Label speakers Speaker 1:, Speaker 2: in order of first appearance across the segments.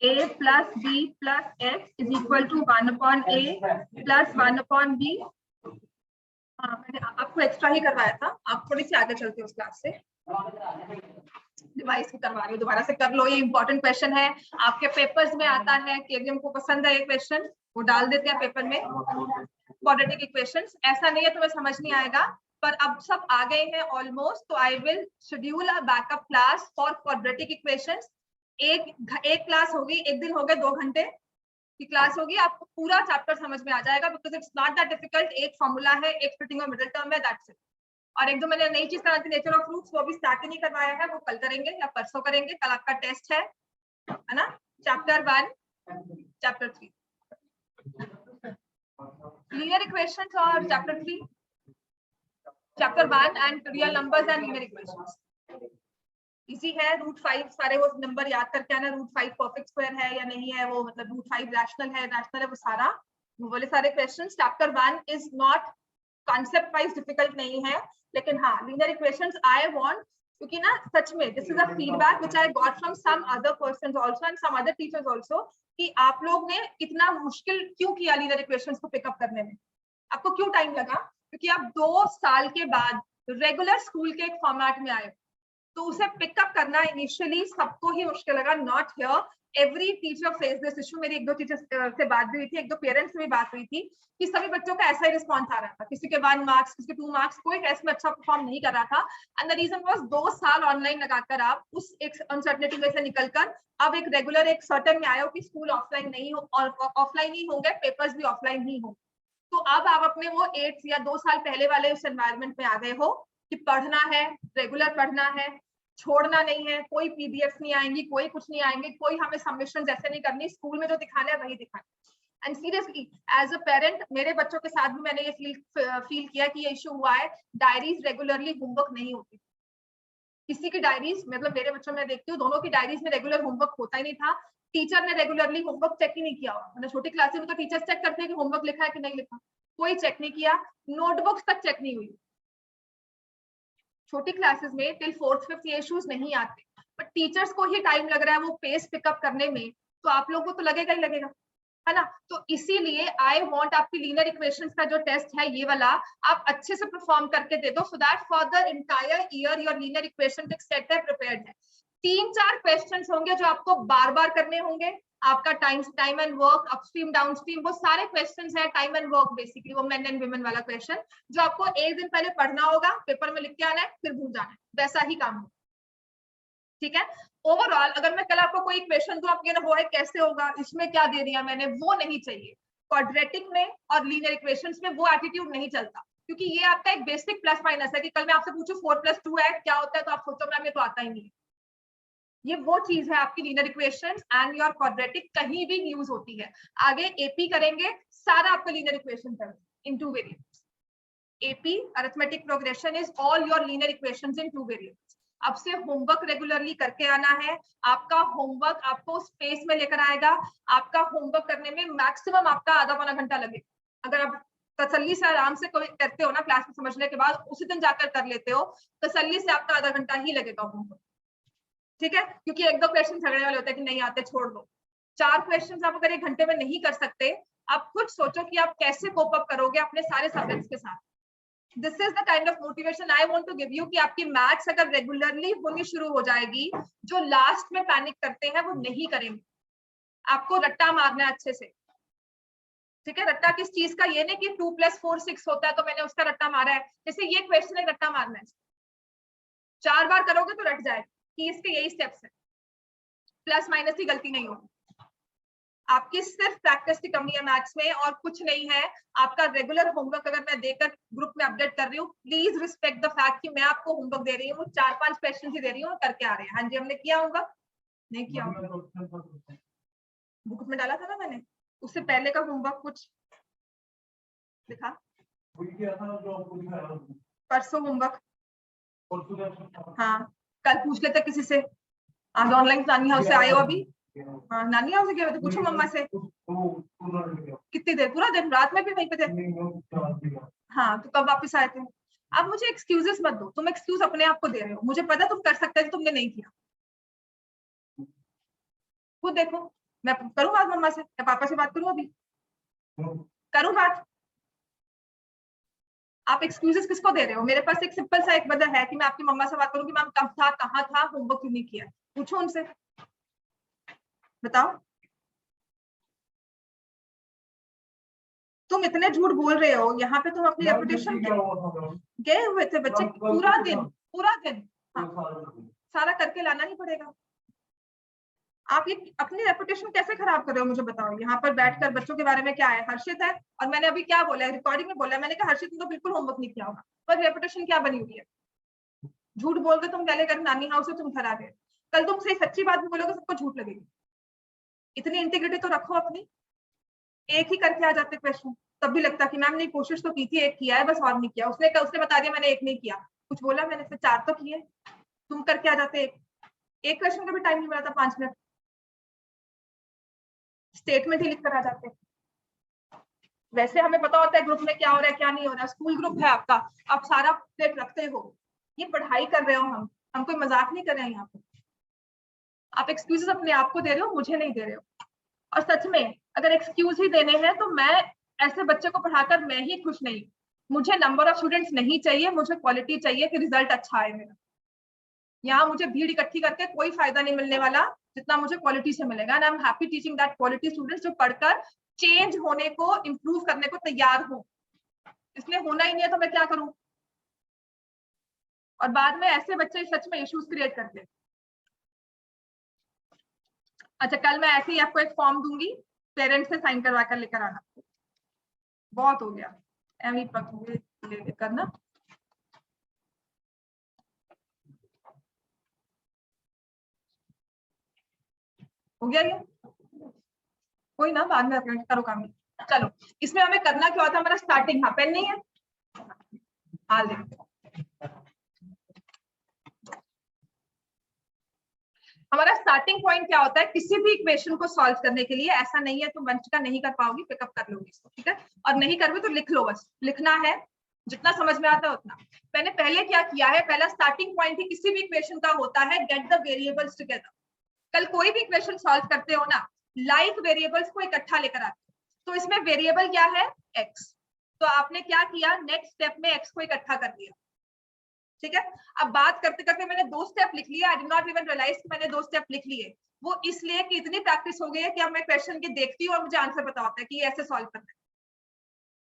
Speaker 1: a plus b plus x is equal to 1 upon a plus 1 upon b। मैंने आपको extra ही करवाया था, आप थोड़ी सी आगे चलते हो उस क्लास से, डिवाइस की करवा रही हूँ, दोबारा से कर लो। ये इंपॉर्टेंट क्वेश्चन है, आपके पेपर्स में आता है, केवीएम को पसंद है ये क्वेश्चन, वो डाल देते हैं पेपर में। क्वाड्रेटिक इक्वेशंस, ऐसा नहीं है तुम्हें समझ नहीं आएगा, पर अब सब आ गए हैं ऑलमोस्ट, तो I will schedule a backup class for quadratic equations. एक क्लास होगी, एक दिन हो गए 2 घंटे की क्लास होगी, आपको पूरा चैप्टर समझ में आ जाएगा, because it's not that difficult. एक फॉर्मूला है, एक स्प्लिटिंग ऑफ मिडिल टर्म है, दैट्स इट। और एक जो मैंने नई चीज कराई थी नेचर ऑफ फ्रूट्स, वो भी स्टार्ट ही नहीं करवाया है, वो कल करेंगे या परसों करेंगे, कल आपका टेस्ट है ना। चैप्टर 1 चैप्टर 3 लीनियर इक्वेशंस और chapter 3 chapter 1 and real numbers and linear equations easy है। √5 सारे वो नंबर याद करके आना, √5 परफेक्ट स्क्वायर है या नहीं है, वो मतलब √5 रैशनल है, वो सारा, वो वाले सारे questions. Chapter 1 is not concept wise difficult नहीं है, लेकिन हाँ लीनियर इक्वेशंस आई वांट, क्योंकि ना सच में this is a feedback which I got from some other persons also and some other teachers also, कि आप लोग ने इतना मुश्किल क्यों किया लीनियर इक्वेशंस को पिकअप करने में, आपको क्यों टाइम लगा, क्योंकि आप 2 साल के बाद रेगुलर स्कूल के एक फॉर्मेट में आए, तो उसे पिकअप करना इनिशियली सबको ही मुश्किल लगा। Not here, every teacher face this issue. मेरी 1-2 टीचर्स से बात भी हुई थी, 1-2 पेरेंट्स से भी बात हुई थी, कि सभी बच्चों का ऐसा ही रिस्पॉन्स आ रहा था, किसी के 1 मार्क्स, किसी के 2 मार्क्स, कोई टेस्ट में अच्छा परफॉर्म नहीं कर रहा था। एंड द रीजन वाज 2 साल ऑनलाइन लगाकर आप उस एक अनसर्टेनिटी में से निकलकर अब एक रेगुलर एक सर्टेन में आए हो कि स्कूल ऑफलाइन नहीं हो और ऑफलाइन ही होंगे, पेपर्स भी ऑफलाइन ही होंगे। तो अब आप अपने वो 8 या 2 साल पहले वाले उस एनवायरमेंट में आ गए हो कि पढ़ना है, रेगुलर पढ़ना है, छोड़ना नहीं है, कोई पीडीएफ नहीं आएंगी, कोई कुछ नहीं आएंगे, कोई हमें सबमिशन ऐसे नहीं करनी, स्कूल में जो दिखाना है वही दिखाना। And seriously as a parent मेरे बच्चों के साथ भी मैंने ये फील किया कि ये इशू हुआ है, डायरीज रेगुलरली होमवर्क नहीं होती, किसी की डायरीज, मतलब मेरे बच्चों में देखती हूँ दोनों की डायरीज में रेगुलर होमवर्क होता ही नहीं था, टीचर ने रेगुलरली होमवर्क चेक ही नहीं किया। मैंने छोटी क्लासेस में तो टीचर्स चेक करते हैं कि होमवर्क लिखा है कि नहीं लिखा, कोई चेक नहीं किया, नोटबुक्स तक चेक नहीं हुई। छोटी क्लासेस में टिल 4th 5th ये इश्यूज नहीं आते, बट टीचर्स को ही टाइम लग रहा है वो पेस पिकअप करने में, तो आप लोगों को तो लगेगा ही लगेगा, है ना। तो इसीलिए आई वांट आपकी लीनियर इक्वेशंस का जो टेस्ट है ये वाला आप अच्छे से परफॉर्म करके दे दो, so that for the entire year your linear equation एक सेट है, प्रिपेयर्ड है। 3-4 क्वेश्चंस होंगे जो आपको बार बार करने होंगे, आपका time and work, upstream downstream, वो सारे क्वेश्चंस है टाइम एंड वर्क, बेसिकली वो मेन एंड वुमेन वाला क्वेश्चन जो आपको एक दिन पहले पढ़ना होगा, पेपर में लिख के आना है, फिर भूल जाना है, वैसा ही काम हो, ठीक है। ओवरऑल अगर मैं कल आपको कोई क्वेश्चन दूं, आप ये ना वो है कैसे होगा, इसमें क्या दे दिया मैंने, वो नहीं चाहिए। क्वाड्रेटिक में और लीनियर इक्वेशंस में वो एटीट्यूड नहीं चलता, क्योंकि ये आपका एक बेसिक प्लस माइनस है कि कल मैं आपसे पूछूं 4+2 है क्या होता है, तो आप सोचो मैम ये तो आता ही नहीं है। ये वो चीज है आपकी linear equations and your quadratic कहीं भी यूज होती है। आगे एपी करेंगे, सारा आपका लीनियर इक्वेशन करेंगे इन 2 variables. AP arithmetic progression is all your linear equations in 2 variables. अब से होमवर्क रेगुलरली करके आना है, आपका होमवर्क आपको स्पेस में लेकर आएगा, आपका होमवर्क करने में मैक्सिमम आपका आधा पौना घंटा लगेगा। अगर आप तसल्ली से आराम से कोई करते हो ना, क्लास में समझने के बाद उसी दिन जाकर कर लेते हो, तसल्ली से आपका आधा घंटा ही लगेगा होमवर्क, ठीक है। क्योंकि 1-2 क्वेश्चन झगड़ने वाले होते हैं कि नहीं आते छोड़ दो। 4 क्वेश्चन आप अगर 1 घंटे में नहीं कर सकते, आप खुद सोचो कि आप कैसे कोप अप करोगे अपने सारे सब्जेक्ट्स के साथ। This is the kind of motivation I want to give you, कि आपकी मैथ्स अगर रेगुलरली होनी शुरू हो जाएगी, जो लास्ट में पैनिक करते हैं वो नहीं करेंगे। आपको रट्टा मारना है अच्छे से, ठीक है। रट्टा किस चीज का, ये नहीं कि 2+4 6 होता है तो मैंने उसका रट्टा मारा है, जैसे ये क्वेश्चन है रट्टा मारना है, 4 बार करोगे तो रट जाएगा कि इसके यही स्टेप्स है, प्लस माइनस की गलती नहीं होगी। आपकी सिर्फ प्रैक्टिस की कमी है मैथ्स में और कुछ नहीं है। आपका रेगुलर होमवर्क अगर मैं देकर ग्रुप में अपडेट कर रही हूँ, प्लीज रिस्पेक्ट द फैक्ट कि मैं आपको होमवर्क दे रही हूँ, 4-5 क्वेश्चन ही दे रही हूँ, करके आ रहे हैं। हाँ जी, हमने किया होगा, नहीं किया होगा, बुक में डाला था ना मैंने, उससे पहले का होमवर्क कुछ लिखा, परसों होमवर्क, हाँ कल पूछ लेते किसी से, आज ऑनलाइन नानी हाउस से आए हो अभी, हाँ नानी हाउस से गए थे, पूछो मम्मा से। कितनी देर, पूरा दिन, रात में भी वहीं पे थे? हाँ तो कब वापस आए थे? अब मुझे एक्सक्यूजेस मत दो, तुम एक्सक्यूज अपने आप को दे रहे हो, मुझे पता तुम कर सकते थे, तुमने नहीं किया। खुद देखो, मैं करूँ बात मम्मा से या पापा से बात करूँ? अभी करूँ बात? आप एक्सक्यूजेस किसको दे रहे हो? मेरे पास एक सिंपल सा एक वजह है कि मैं आपकी मम्मा से बात करूँ कि मैम कब था, कहाँ था, होमवर्क क्यों नहीं किया? पूछो उनसे, बताओ। तुम इतने झूठ बोल रहे हो यहाँ पे, तुम अपनी रेपुटेशन गए हुए थे बच्चे पूरा दिन। हाँ, सारा करके लाना ही पड़ेगा। आप ये अपनी रेपुटेशन कैसे खराब कर रहे हो मुझे बताओ? यहाँ पर बैठकर बच्चों के बारे में क्या है, हर्षित है, और मैंने अभी क्या बोला है रिकॉर्डिंग में बोला है, मैंने कहा हर्षित ने तो बिल्कुल होमवर्क नहीं किया होगा, पर रेपुटेशन क्या बनी हुई है? झूठ बोल के तुम पहले कर नानी हाउस से तुम घर आ गए, कल तुम सही सच्ची बात भी बोलोगे सबको झूठ लगेगी। इतनी इंटीग्रिटी तो रखो अपनी। एक ही करके आ जाते क्वेश्चन, तब भी लगता कि मैम ने कोशिश तो की थी, एक किया है बस और नहीं किया। उसने बता दिया मैंने एक नहीं किया, कुछ बोला मैंने, फिर 4 तो किए। तुम करके आ जाते एक क्वेश्चन का भी टाइम नहीं मिला था, 5 मिनट स्टेटमेंट ही लिख कर आ जाते। वैसे हमें पता होता है ग्रुप में क्या हो रहा है क्या नहीं हो रहा है, स्कूल ग्रुप है आपका, आप सारा अपडेट रखते हो। ये पढ़ाई कर रहे हो, हम कोई मजाक नहीं कर रहे हैं यहाँ पे। आप एक्सक्यूजेस अपने आप को दे रहे हो, मुझे नहीं दे रहे हो। और सच में अगर एक्सक्यूज ही देने हैं तो मैं ऐसे बच्चे को पढ़ाकर मैं ही खुश नहीं। मुझे नंबर ऑफ स्टूडेंट्स नहीं चाहिए, मुझे क्वालिटी चाहिए कि रिजल्ट अच्छा आए मेरा। यहाँ मुझे भीड़ इकट्ठी करके कोई फायदा नहीं मिलने वाला जितना मुझे क्वालिटी से मिलेगा। And I am happy teaching that quality students जो पढ़कर चेंज होने को, इंप्रूव करने को तैयार हो। इसलिए होना ही नहीं है तो मैं क्या करूं? और बाद में ऐसे बच्चे सच में इश्यूज क्रिएट करते हैं। अच्छा, कल मैं ऐसे ही आपको एक फॉर्म दूंगी, पेरेंट्स से साइन करवा कर लेकर आना। बहुत हो गया एमी पक ले करना। हो गया ये? कोई ना, बाद में करो काम। चलो, इसमें हमें करना क्या होता है? हमारा स्टार्टिंग, हाँ पेन नहीं है, हाँ देखो हमारा स्टार्टिंग पॉइंट क्या होता है किसी भी इक्वेशन को सॉल्व करने के लिए। ऐसा नहीं है तुम वंशिका नहीं कर पाओगी, पिकअप कर लोगी इसको, ठीक है? और नहीं कर तो लिख लो, बस लिखना है, जितना समझ में आता है उतना। मैंने पहले क्या किया है, पहला स्टार्टिंग पॉइंट ही किसी भी इक्वेशन का होता है गेट द वेरिएबल्स टुगेदर। कल कोई भी इक्वेशन सॉल्व करते हो ना, लाइक वेरिएबल्स को इकट्ठा लेकर आते हो। तो इसमें वेरिएबल क्या है? एक्स। तो आपने क्या किया, नेक्स्ट स्टेप में एक्स को इकट्ठा कर दिया, ठीक है? अब बात करते करते मैंने 2 स्टेप लिख लिया। I did not even realise कि मैंने 2 स्टेप लिख लिए। वो इसलिए कि इतनी प्रैक्टिस हो गई है कि अब मैं क्वेश्चन के देखती हूँ और मुझे आंसर पता होता है कि ये ऐसे सॉल्व करना है,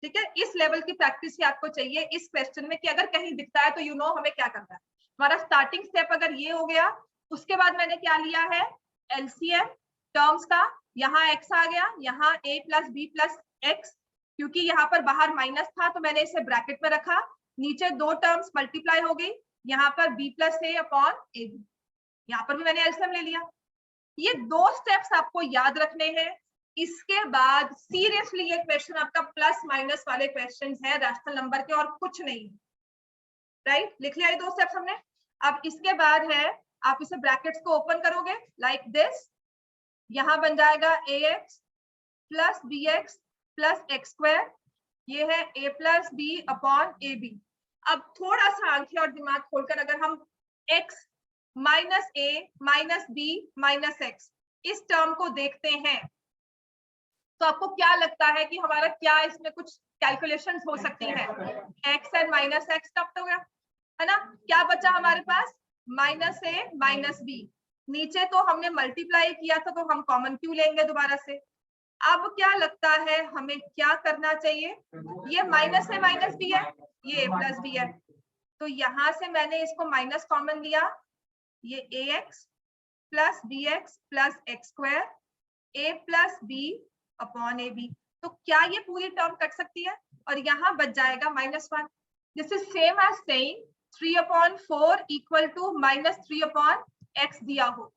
Speaker 1: ठीक है? इस लेवल की प्रैक्टिस ही आपको चाहिए इस क्वेश्चन में कि अगर कहीं दिखता है तो यू नो हमें क्या करना है। हमारा स्टार्टिंग स्टेप अगर ये हो गया, उसके बाद मैंने क्या लिया है, एलसीएम टर्म्स का। यहाँ एक्स आ गया, यहाँ a plus B plus X, क्योंकि यहाँ पर बाहर माइनस था तो मैंने इसे ब्रैकेट में रखा। नीचे 2 टर्म्स मल्टीप्लाई हो गई, यहाँ पर b plus A upon A B, यहाँ पर भी मैंने एलसीएम ले लिया। ये 2 स्टेप्स आपको याद रखने हैं। इसके बाद सीरियसली ये क्वेश्चन आपका प्लस माइनस वाले क्वेश्चंस है, रैशनल नंबर के, और कुछ नहीं, राइट? लिख लिया ये 2 स्टेप्स हमने। अब इसके बाद है, आप इसे ब्रैकेट्स को ओपन करोगे लाइक दिस, यहाँ बन जाएगा ax plus B X plus X square, ये है a plus B upon A B. अब थोड़ा सा आंखें और दिमाग खोलकर अगर हम x माइनस ए माइनस बी माइनस एक्स इस टर्म को देखते हैं तो आपको क्या लगता है कि हमारा क्या इसमें कुछ कैलकुलेशंस हो सकती है? x and minus x term हो गया है ना? क्या बचा हमारे पास? माइनस ए माइनस बी। नीचे तो हमने मल्टीप्लाई किया था तो हम कॉमन क्यों लेंगे दोबारा से? अब क्या लगता है हमें क्या करना चाहिए? ये माइनस है माइनस बी है, ये a प्लस बी है, तो यहां से मैंने इसको माइनस कॉमन लिया, ये ax plus B X plus X square a plus B upon A B. तो क्या ये पूरी टर्म कट सकती है? और यहाँ बच जाएगा -1। This is same as saying 3/4 equal to -3/x दिया हो,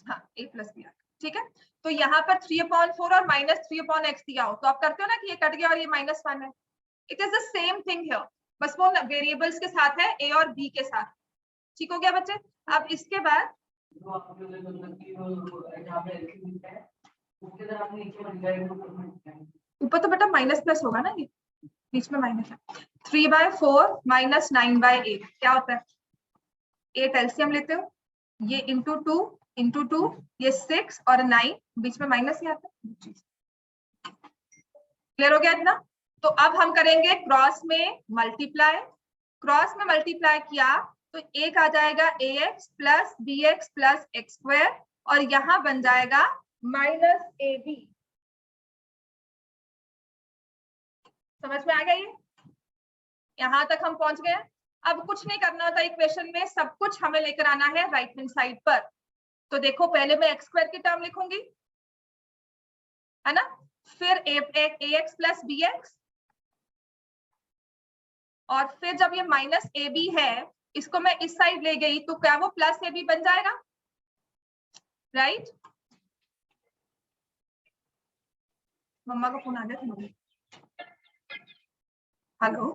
Speaker 1: हाँ a प्लस बी, ठीक है? तो यहाँ पर 3/4 और -3/x दिया हो तो आप करते हो ना कि ये कट गया और ये -1 है। It is the same thing here, बस वो वेरिएबल्स के साथ है, a और b के साथ। ठीक हो गया बच्चे? अब इसके बाद ऊपर तो बेटा माइनस प्लस होगा ना, ये बीच में माइनस है। 3/4 -9/8 क्या होता है? 8 एलसीएम लेते हो, ये इंटू 2 इंटू 2, ये 6 और 9, बीच में माइनस ही आता है। क्लियर हो गया इतना? तो अब हम करेंगे क्रॉस में मल्टीप्लाई। क्रॉस में मल्टीप्लाई किया तो एक आ जाएगा ax plus B X plus X square, और यहां बन जाएगा माइनस ए बी। समझ में आ गया ये? यहां तक हम पहुंच गए। अब कुछ नहीं करना होता इक्वेशन में, सब कुछ हमें लेकर आना है राइट हैंड साइड पर। तो देखो पहले मैं एक्स स्क्वायर की टर्म लिखूंगी, है ना, फिर ए एक्स प्लस बी एक्स, और फिर जब ये माइनस ए बी है इसको मैं इस साइड ले गई तो क्या वो प्लस ए बी बन जाएगा, राइट? मम्मा का फोन आ गया था। हेलो,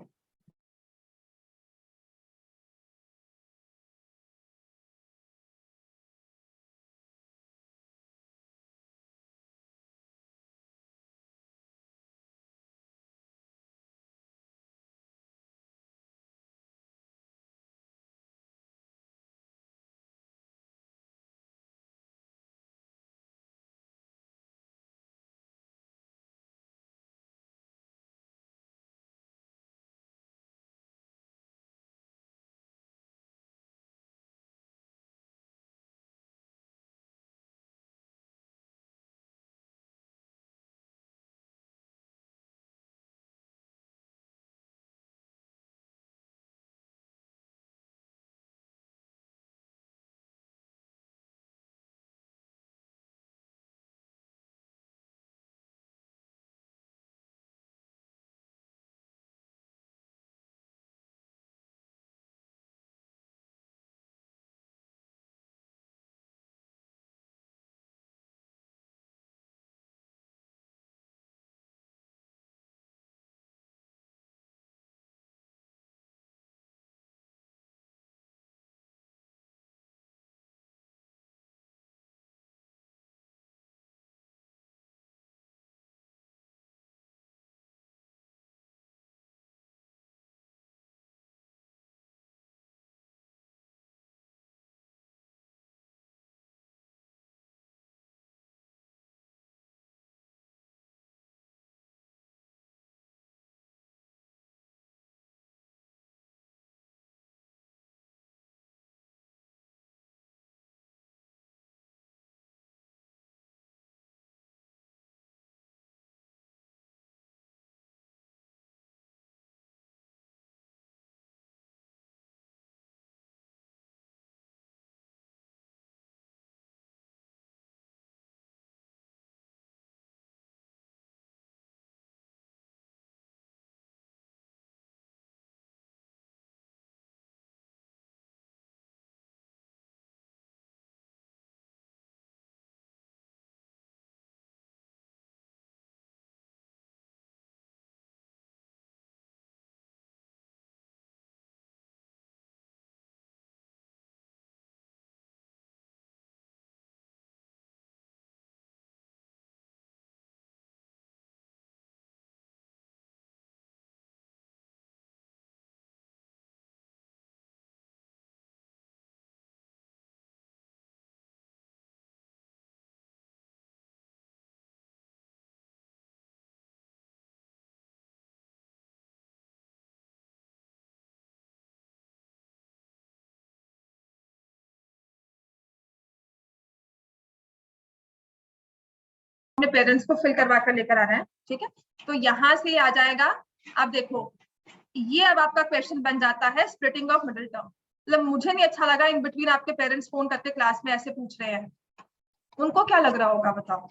Speaker 1: अपने पेरेंट्स को फिल करवा कर लेकर आ रहे हैं, ठीक है? तो यहाँ से आ जाएगा। अब देखो ये अब आपका क्वेश्चन बन जाता है स्प्लिटिंग ऑफ मिडिल टर्म। मतलब मुझे नहीं अच्छा लगा इन बिटवीन आपके पेरेंट्स फोन करके क्लास में ऐसे पूछ रहे हैं, उनको क्या लग रहा होगा बताओ?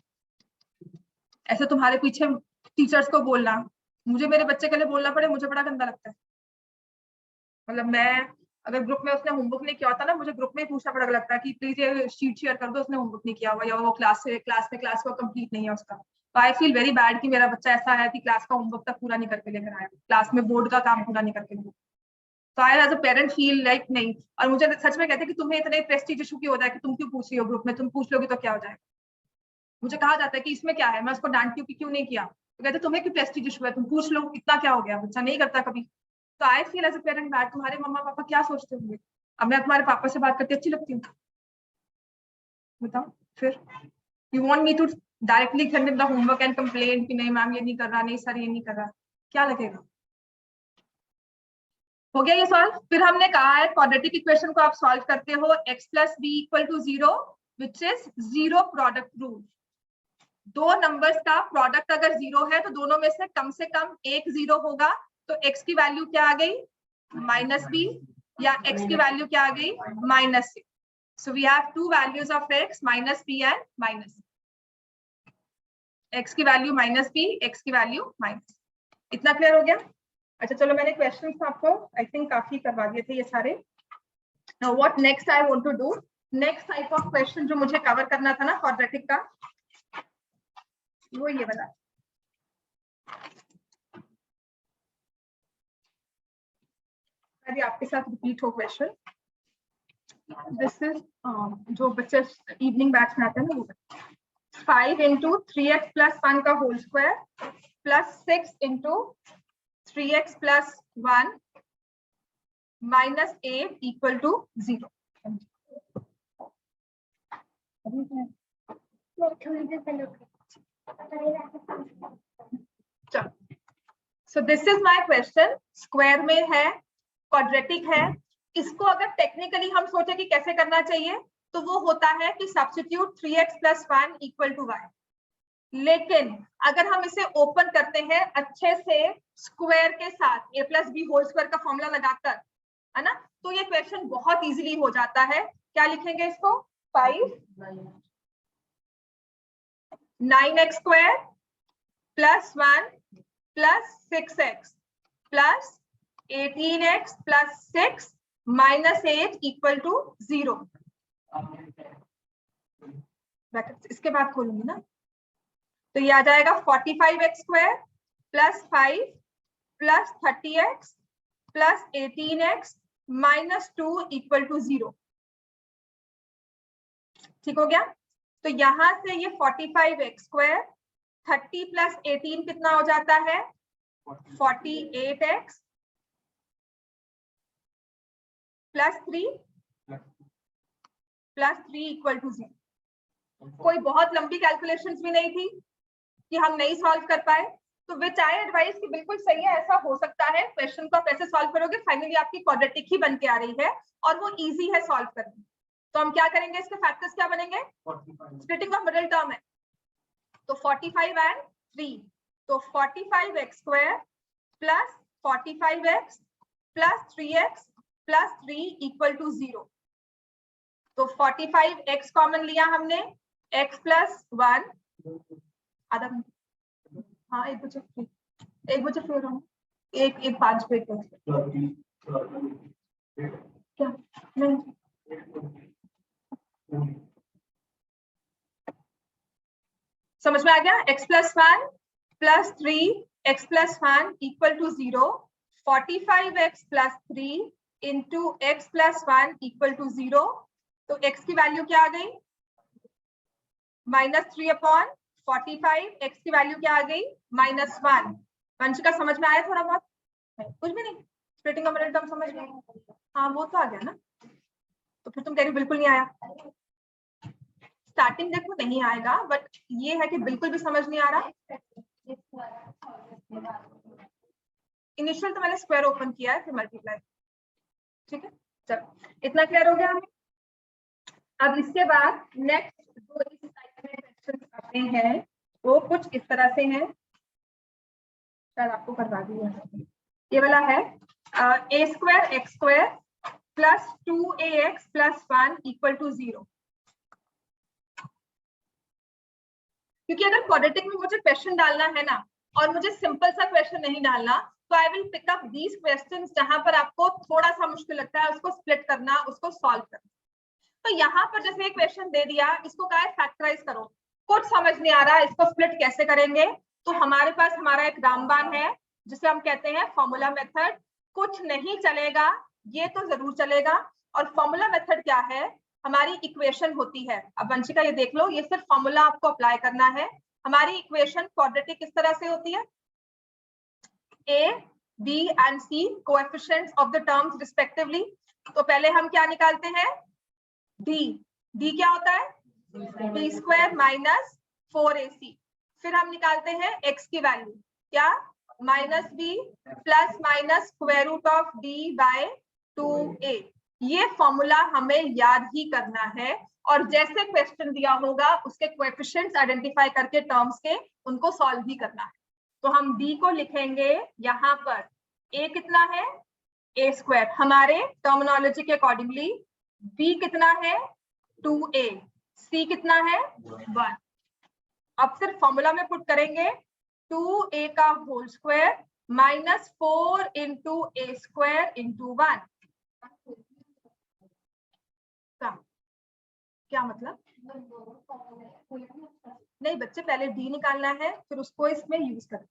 Speaker 1: ऐसे तुम्हारे पीछे टीचर्स को बोलना, मुझे मेरे बच्चे के लिए बोलना पड़े, मुझे बड़ा गंदा लगता है। मतलब मैं अगर ग्रुप में उसने होमवर्क नहीं किया होता ना, मुझे ग्रुप में ही पूछना पड़ा लगता है कि प्लीज ये शीट शेयर कर दो, उसने होमवर्क नहीं किया हुआ या वो क्लास को कंप्लीट नहीं है उसका। तो आई फील वेरी बैड कि मेरा बच्चा ऐसा है कि क्लास का होमवर्क तक पूरा नहीं करके लेकर आया, क्लास में बोर्ड का काम पूरा नहीं करके लेकर। तो I as a parent feel like नहीं। और मुझे सच में कहते हैं कि तुम्हें इतने प्रेस्टीज इशू की हो जाए कि तुम क्यों पूछ रही हो ग्रुप में, तुम पूछ लोगी तो क्या हो जाएगा। मुझे कहा जाता है कि इसमें क्या है, मैं उसको डांटती हूँ कि क्यों नहीं किया, तो कहते तुम्हें क्यों प्रेस्टीज इशू है, तुम पूछ लो, इतना क्या हो गया, बच्चा नहीं करता कभी। तो I feel as a parent bad, तुम्हारे मम्मा पापा क्या सोचते होंगे। अब मैं तुम्हारे पापा से बात करती अच्छी लगती हूँ? बताओ फिर, you want me to directly send the homework and complain कि नहीं मैम ये नहीं कर रहा, नहीं सर ये नहीं कर रहा, क्या लगेगा? हो गया ये सॉल्व? फिर हमने कहा है क्वाड्रेटिक इक्वेशन को आप सॉल्व करते हो x plus B equal to 0 which is zero product rule. दो नंबर्स का प्रोडक्ट अगर 0 है तो दोनों में से कम एक 0 होगा, तो x की वैल्यू क्या आ गई? माइनस बी, या x की वैल्यू क्या आ गई? Minus C. So we have two values of x, minus B and minus. x की वैल्यू माइनस बी, x की वैल्यू माइनस। इतना क्लियर हो गया? अच्छा चलो, मैंने क्वेश्चंस आपको आई थिंक काफी करवा दिए थे ये सारे। Now what next I want to do, next type of question जो मुझे कवर करना था ना क्वाड्रेटिक का, वो ये वाला। अभी आपके साथ रिपीट हो क्वेश्चन। दिस इज जो बच्चे इवनिंग बैच में आते हैं ना, वो 5 इंटू 3x प्लस 1 का whole square plus 6 into 3x plus 1 minus 8 equal to 0। So this is my question, square में है, क्वाड्रेटिक है। इसको अगर टेक्निकली हम सोचे कि कैसे करना चाहिए, तो वो होता है कि substitute 3x plus 1 equal to y। लेकिन अगर हम इसे ओपन करते हैं अच्छे से स्क्वायर के साथ, a plus B whole square का फॉर्मूला लगाकर, है ना, तो ये क्वेश्चन बहुत इजीली हो जाता है। क्या लिखेंगे इसको? 5 9x square plus 1 plus 6x plus 18x plus 6 minus 8 equal to 0। इसके बाद खोलूंगी ना, तो ये आ जाएगा 45x square plus 5 plus 30x plus 18x minus 2 equal to 0। ठीक हो गया? तो यहां से ये 45x स्क्वायर 30 प्लस 18 कितना हो जाता है? 48x plus 3 equal to 0। कोई बहुत लंबी कैलकुलेशंस भी नहीं थी कि हम नहीं सॉल्व कर पाए, तो विच आई एडवाइस कि बिल्कुल सही है, ऐसा हो सकता है। क्वेश्चन को आप ऐसे सॉल्व करोगे, फाइनली आपकी क्वाड्रेटिक ही बन के आ रही है और वो इजी है सॉल्व करना। तो हम क्या करेंगे, इसके फैक्टर्स क्या बनेंगे? स्प्लिटिंग ऑफ मिडिल टर्म है, तो 45 एंड 3, तो 45x square plus 45x plus 3x plus 3 equal to 0। तो 45x कॉमन लिया हमने, x प्लस 1 आधा, हाँ 1 बजे फ्री रहा हूँ, एक 5 पे क्या नहीं समझ में आ गया? x plus 1 plus 3 x plus 1 equal to 0, 45x plus 3 into x plus 1 equal to 0। तो x की वैल्यू क्या आ गई? -3 अपॉन 45, x की वैल्यू क्या आ गई? -1। वंशिका समझ में आया थोड़ा बहुत? कुछ भी नहीं, स्प्लिटिंग ऑफ मिडिल टर्म समझ में? हाँ वो तो आ गया ना, तो फिर तुम कह रही बिल्कुल नहीं आया। स्टार्टिंग देखो नहीं आएगा, बट ये है कि बिल्कुल भी समझ नहीं आ रहा। इनिशियल तो मैंने स्क्वायर ओपन किया है, फिर मल्टीप्लाई। ठीक है, चलो इतना क्लियर हो गया हमें। अब इसके बाद नेक्स्ट जो इस टाइप में क्वेश्चन आते हैं वो कुछ इस तरह से हैं, शायद आपको करवा दिया है। ये वाला है a square x square plus 2ax plus 1 equal to 0। क्योंकि अगर क्वाड्रेटिक में मुझे क्वेश्चन डालना है ना, और मुझे सिंपल सा क्वेश्चन नहीं डालना, तो I will pick up these questions जहां पर आपको थोड़ा सा मुश्किल लगता है उसको स्प्लिट करना, उसको सॉल्व करना। तो यहाँ पर जैसे एक क्वेश्चन दे दिया, इसको कहा है फैक्टराइज करो, कुछ समझ नहीं आ रहा इसको स्प्लिट कैसे करेंगे, तो हमारे पास हमारा एक रामबाण है जिसे हम कहते हैं फॉर्मूला मेथड। कुछ नहीं चलेगा, ये तो जरूर चलेगा। और फॉर्मूला मेथड क्या है? हमारी इक्वेशन होती है। अब वंशिका ये देख लो, ये सिर्फ फॉर्मूला आपको अप्लाई करना है। हमारी इक्वेशन क्वाड्रेटिक किस तरह से होती है? a, b and c coefficients of the terms respectively। तो पहले हम क्या निकालते हैं? d क्या होता है? B square minus 4ac। फिर हम निकालते हैं x की वैल्यू, क्या, minus B plus minus square root of D by 2a। ये फॉर्मूला हमें याद ही करना है और जैसे क्वेश्चन दिया होगा उसके कोएफिशिएंट्स आइडेंटिफाई करके टर्म्स के उनको सॉल्व ही करना है। तो हम b को लिखेंगे यहाँ पर, a कितना है, a स्क्वायर, हमारे टर्मिनोलॉजी के अकॉर्डिंगली b कितना है 2a, c कितना है 1। अब सिर्फ फॉर्मूला में पुट करेंगे 2a का whole square minus 4 into A square into 1। क्या मतलब, नहीं बच्चे पहले d निकालना है फिर उसको इसमें यूज करें।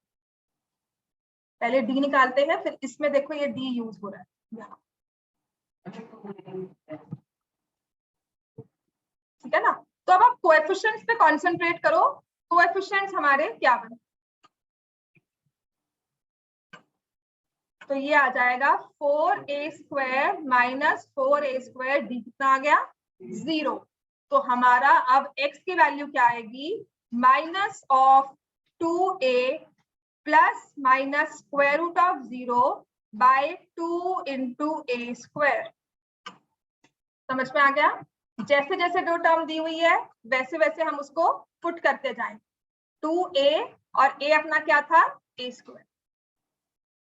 Speaker 1: पहले d निकालते हैं फिर इसमें देखो ये d यूज हो रहा है यहाँ, ठीक है ना। तो अब आप कोएफिशिएंट्स पे कंसंट्रेट करो। कोएफिशिएंट्स हमारे क्या बने, तो ये आ जाएगा 4a square minus 4a square, D कितना आ गया 0। तो हमारा अब x की वैल्यू क्या आएगी, minus of 2a plus minus square root of 0 by 2 into A square. समझ में आ गया, जैसे जैसे दो टर्म दी हुई है वैसे वैसे हम उसको पुट करते जाएं। 2a और a अपना क्या था a स्क्वायर,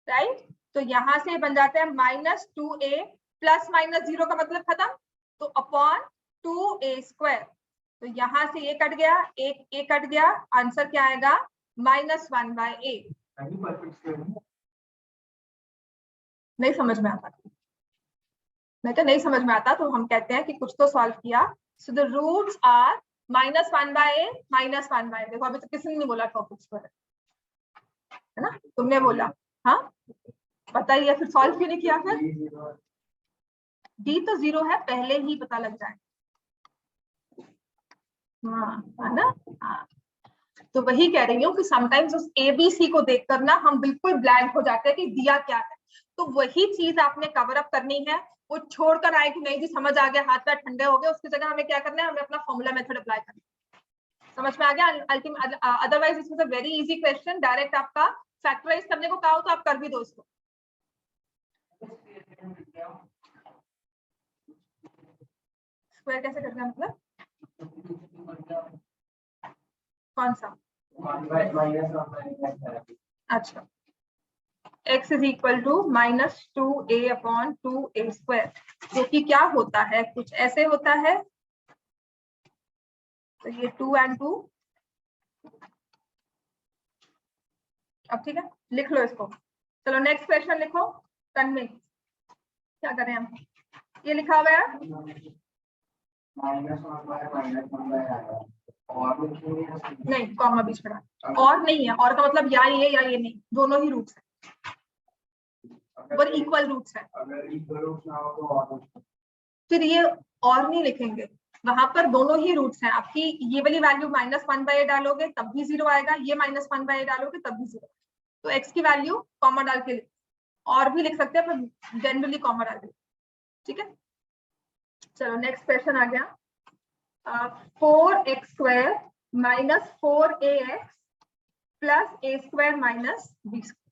Speaker 1: राइट। तो यहां से बन जाते हैं माइनस 2a प्लस माइनस 0 का मतलब खत्म, तो अपॉन 2a स्क्वायर। तो यहां से ये कट गया, एक a कट गया, आंसर क्या आएगा माइनस 1 बाय a। नहीं समझ में आता, नहीं तो नहीं समझ में आता तो हम कहते हैं कि कुछ तो सॉल्व किया। So the roots are minus 1 by a minus 1 by. देखो अभी तो किसी ने नहीं बोला टॉपिक स्क्वायर, है ना, तुमने बोला, हाँ पता ही है, फिर सॉल्व क्यों नहीं किया, फिर डी तो 0 है पहले ही पता लग जाए, हाँ है ना। हाँ तो वही कह रही हूँ कि समटाइम्स उस ABC को देखकर ना हम बिल्कुल ब्लैंक हो जाते हैं कि दिया क्या है। तो वही चीज आपने कवर अप करनी है, वो छोड़कर आए कि नहीं जी समझ आ गया, हाथ पैर ठंडे हो गए, उसकी जगह हमें क्या करना है, हमें अपना फॉर्मूला मेथड अप्लाई करना है। समझ में आ गया, otherwise this is a very easy question, direct आपका फैक्टराइज करने को कहा हो तो आप कर भी दो इसको। स्क्वायर कैसे करना, मतलब कौन सा, अच्छा x is equal to minus 2a upon 2a square, जो कि क्या होता है, कुछ ऐसे होता है। तो ये 2 and 2, अब ठीक है लिख लो इसको। चलो नेक्स्ट क्वेश्चन लिखो, कन्वे क्या करें हम, ये लिखा हुआ है नहीं, कॉमा बीच में डाल, और नहीं है, और का मतलब या ये नहीं, दोनों ही रूट्स है, और इक्वल रूट्स है। फिर ये और नहीं लिखेंगे, वहां पर दोनों ही रूट्स हैं। आपकी ये वाली वैल्यू माइनस 1 बाय डालोगे तब भी 0 आएगा, ये माइनस 1 बाय डालोगे तब भी 0। तो x की वैल्यू कॉमा डाल के और भी लिख सकते हैं पर जनरली कॉमा डाल के, ठीक है। चलो नेक्स्ट क्वेश्चन आ गया, 4x square minus 4ax plus a square minus b square.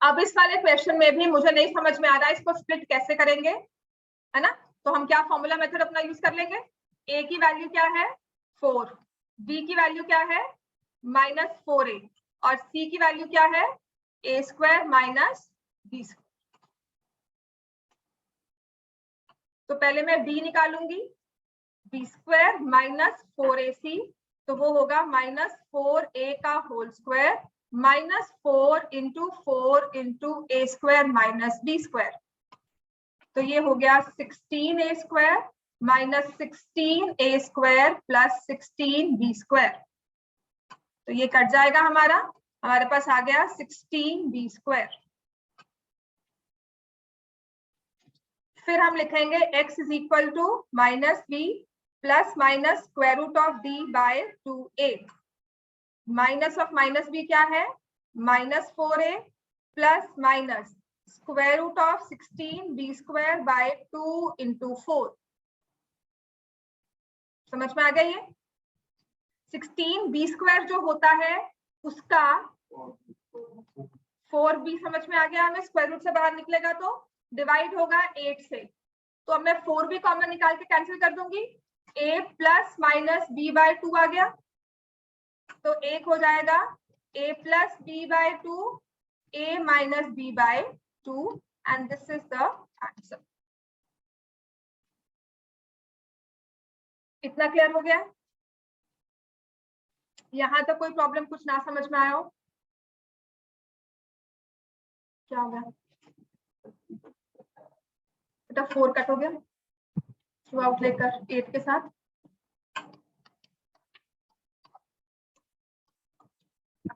Speaker 1: अब इस वाले क्वेश्चन में भी मुझे नहीं समझ में आ रहा है इसको स्प्लिट कैसे करेंगे, है ना। तो हम क्या फॉर्मूला मेथड अपना यूज कर लेंगे, a की वैल्यू क्या है 4, b की वैल्यू क्या है माइनस 4a और c की वैल्यू क्या है a square minus b square. तो पहले मैं b निकालूंगी, b स्क्वायर माइनस 4ac, तो वो होगा माइनस 4a का whole square minus 4 into 4 into A square minus B square. तो ये हो गया 16a square minus 16a square plus 16b square. तो ये कट जाएगा हमारे पास आ गया 16b स्क्वायर। फिर हम लिखेंगे x is equal to minus b plus minus square root of d by 2a। Minus of minus b क्या है minus 4a plus minus square root of 16 B square by 2 into 4। समझ में आ गया ये? 16 बी स्क्वायर जो होता है उसका 4b समझ में आ गया हमें, स्क्वायर रूट से बाहर निकलेगा तो डिवाइड होगा 8 से। तो अब मैं 4b कॉमन निकाल के कैंसिल कर दूंगी, a plus minus b by 2 आ गया, तो एक हो जाएगा a plus b by 2, a minus b by 2 and this is the answer. इतना क्लियर हो गया? यहां तक कोई प्रॉब्लम कुछ ना समझ में आया हो? क्या हो गया बेटा? 4 कट हो गया थ्रू आउट लेकर 8 के साथ।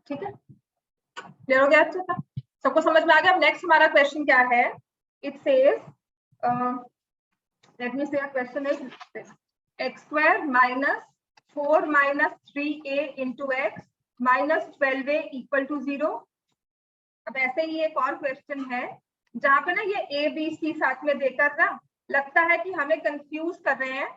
Speaker 1: ठीक है, क्लियर हो गया? अच्छा था, सबको समझ में आ गया? अब नेक्स्ट हमारा क्वेश्चन क्या है? It says let me say question is x square minus 4 minus 3a into X minus 12a equal to 0। अब ऐसे ही एक और क्वेश्चन है जहां पे ना ये a b c साथ में देकर ना लगता है कि हमें कंफ्यूज कर रहे हैं,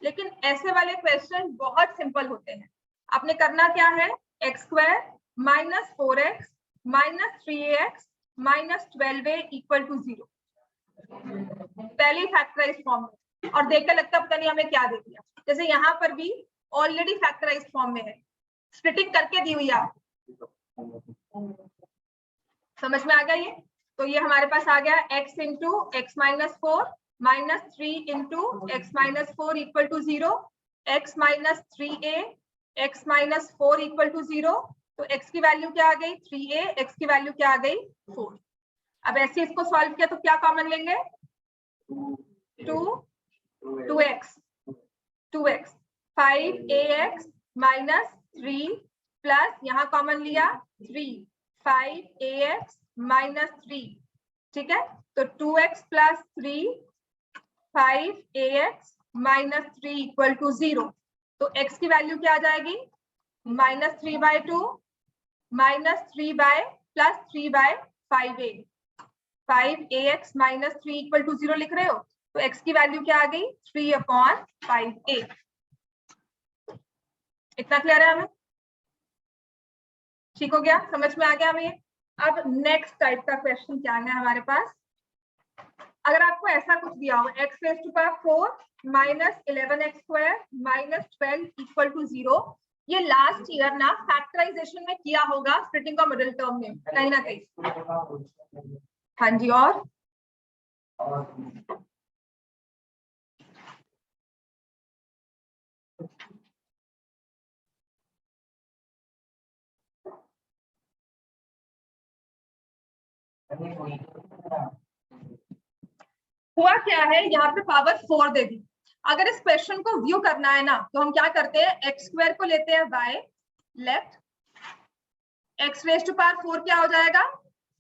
Speaker 1: लेकिन ऐसे वाले क्वेश्चन बहुत सिंपल होते हैं। आपने करना क्या है, x square minus 4x minus 3ax minus 12a equal to 0 पहले फैक्टराइज फॉर्म में, और देखकर लगता पता नहीं हमें क्या दे दिया। जैसे यहाँ पर भी ऑलरेडी फैक्टराइज फॉर्म में है, स्प्लिटिंग करके दी हुई है। समझ में आ गया ये? तो ये हमारे पास आ गया x into X minus 4 minus 3 into X minus 4 equal to 0, x minus 3a x minus 4 equal to 0। तो x की वैल्यू क्या आ गई 3a, x की वैल्यू क्या आ गई 4। अब ऐसे इसको सॉल्व किया तो क्या कॉमन लेंगे 2x 5ax माइनस 3 प्लस यहाँ कॉमन लिया 3 5ax माइनस 3। ठीक है, तो 2x plus 3 5ax minus 3 equal to 0। तो x की वैल्यू क्या आ जाएगी minus 3 by 2 minus 3 by plus 3 by 5a 5ax minus 3 equal to 0 लिख रहे हो, तो x की वैल्यू क्या आ गई 3/5a। इतना क्लियर है हमें? ठीक हो गया, समझ में आ गया हमें? अब नेक्स्ट टाइप का क्वेश्चन क्या है हमारे पास। अगर आपको ऐसा कुछ दिया हो x raise to power 4 minus 11x square minus 12 equal to 0, ये लास्ट ईयर ना फैक्टराइजेशन में किया होगा स्प्लिटिंग का मिडिल टर्म में कहीं ना कहीं। हाँ जी, और हुआ क्या है, यहाँ पे पावर 4 दे दी। अगर इस क्वेश्चन को व्यू करना है ना तो हम क्या करते हैं, एक्स स्क्वायर को लेते हैं by left, X raise to power 4 क्या हो जाएगा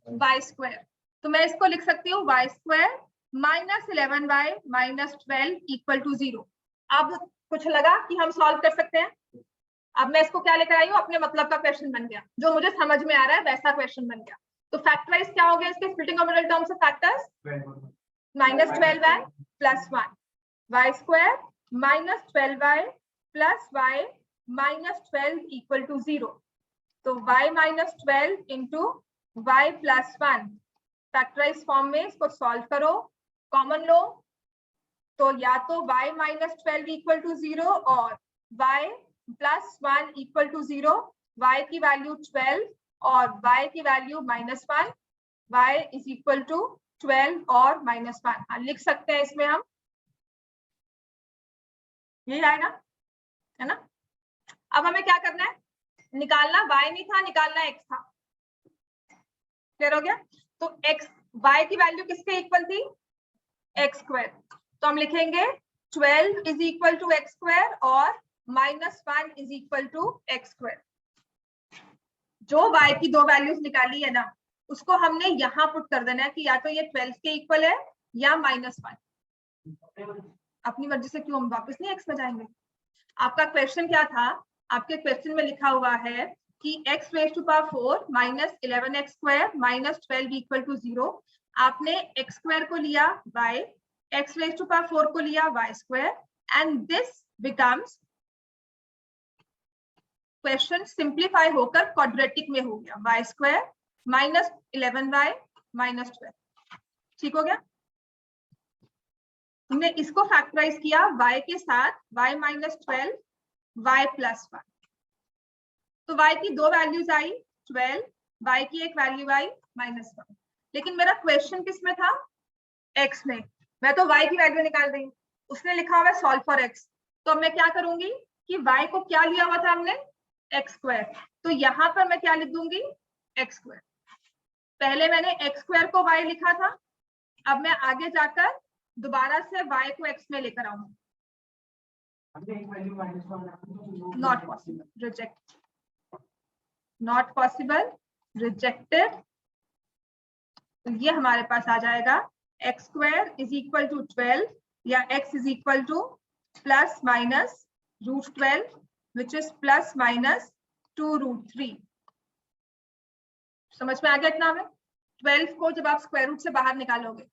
Speaker 1: वाई स्क्वायर। तो मैं इसको लिख सकती हूँ Y square minus 11y minus 12 equal to 0। अब कुछ लगा कि हम सॉल्व कर सकते हैं। अब मैं इसको क्या लेकर आई हूँ, अपने मतलब का क्वेश्चन बन गया, जो मुझे समझ में आ रहा है वैसा क्वेश्चन बन गया। तो फैक्टराइज क्या हो गया इसके स्प्लिटिंग ऑफ मिडिल टर्म से, factors minus 12y plus 1 Y square minus 12y plus y minus 12 equal to 0। तो y minus 12 into Y plus 1 factorise form में इसको सॉल्व करो, कॉमन लो, तो या तो y माइनस 12 इक्वल टू 0 और y plus 1 equal to 0, y की value 12 और y की value minus 1, y is equal to 12 और माइनस 1 लिख सकते हैं इसमें हम, यही आएगा है ना। अब हमें क्या करना है, निकालना y नहीं था, निकालना x था। क्लियर हो गया? तो x y की वैल्यू किसके इक्वल थी x स्क्वायर, तो हम लिखेंगे 12 is equal to X square और minus 1 is equal to X square. जो y की दो वैल्यूज निकाली है ना उसको हमने यहाँ पुट कर देना है कि या तो ये 12 के इक्वल है या माइनस 1। अपनी मर्जी से क्यों, हम वापस नहीं x में जाएंगे। आपका क्वेश्चन क्या था, आपके क्वेश्चन में लिखा हुआ है कि x raise to power 4 minus 11x square minus 12 equal to 0। आपने x स्क्वायर को लिया y, x raise to power 4 को लिया y square, and this becomes, question simplify होकर क्वाड्रेटिक में हो गया, y square minus 11y minus 12। ठीक हो गया। हमने इसको फैक्टराइज किया y के साथ, y माइनस 12 y प्लस 1। तो y की दो वैल्यूज आई 12, y की एक वैल्यू आई माइनस 1। लेकिन मेरा क्वेश्चन किस में था? x में। मैं तो y की वैल्यू निकाल रही हूँ, उसने लिखा हुआ है सॉल्व फॉर x। तो मैं क्या करूंगी कि y को क्या लिया हुआ था हमने? x square. तो यहां पर मैं क्या लिख दूंगी? x square. पहले मैंने x स्क्वायर को y लिखा था, अब मैं आगे जाकर दोबारा से y को x में लेकर आऊंगी। Not possible, reject, not possible, rejected. तो ये हमारे पास आ जाएगा x square is equal to 12 या x is equal to plus minus root 12 which is plus minus 2√3। समझ में आ गया इतना? हमें 12 को जब आप स्क्वायर रूट से बाहर निकालोगे,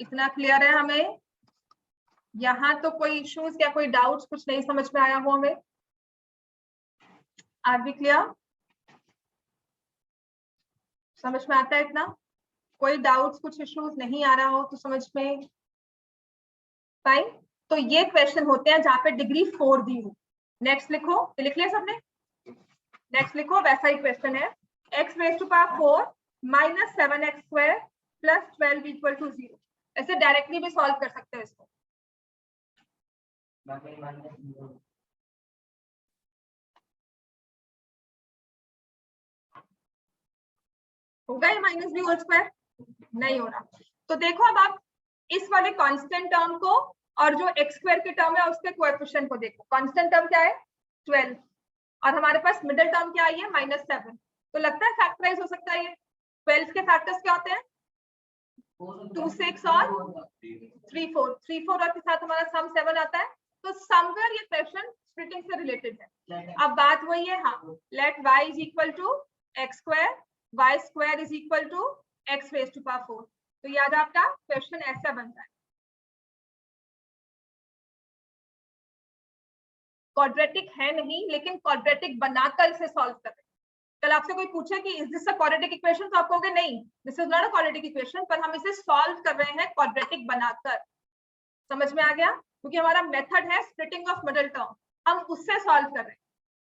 Speaker 1: इतना क्लियर है हमें? यहाँ तो कोई इश्यूज या कोई डाउट्स, कुछ नहीं समझ में आया हो हमें? Are be clear? समझ में आता है इतना? कोई डाउट्स, कुछ इश्यूज नहीं आ रहा हो तो समझ में? फाइन। तो ये क्वेश्चन होते हैं जहां पे डिग्री 4 दी हो। नेक्स्ट लिखो, लिख लिया सबने? नेक्स्ट लिखो, वैसा ही क्वेश्चन है, x raise to power 4 minus 7x square plus 12 equal to 0। ऐसे डायरेक्टली भी सॉल्व कर सकते हैं इसको। होगा ये माइनस बी होल स्क्वायर? नहीं हो रहा। तो देखो अब आप इस वाले कांस्टेंट टर्म को और जो x स्क्वायर के टर्म है उसके कोएफिशिएंट को देखो। कांस्टेंट टर्म क्या है? 12, और हमारे पास मिडिल टर्म क्या आई है? -7। तो लगता है फैक्टराइज हो सकता है ये। 12 के फैक्टर्स क्या होते हैं? 2, 6 और 3, 4। 3, 4 और के साथ हमारा सम 7 आता है। तो समवेयर ये क्वेश्चन स्प्लिटिंग से रिलेटेड है। अब बात वही है, हाँ, let y is equal to x square, y square is equal to x raise to power 4। तो याद आपका क्वेश्चन ऐसा बनता है। क्वाड्रेटिक है नहीं, लेकिन क्वाड्रेटिक बनाकर इसे सॉल्व कर रहे हैं। कल आपसे कोई पूछे कि is this a quadratic equation, तो आप कहोगे नहीं, this is not a quadratic equation, पर हम इसे सॉल्व कर रहे हैं क्वाड्रेटिक बनाकर। समझ में आ गया? क्योंकि हमारा मेथड है स्प्लिटिंग ऑफ मिडिल टर्म, हम उससे सॉल्व कर रहे हैं।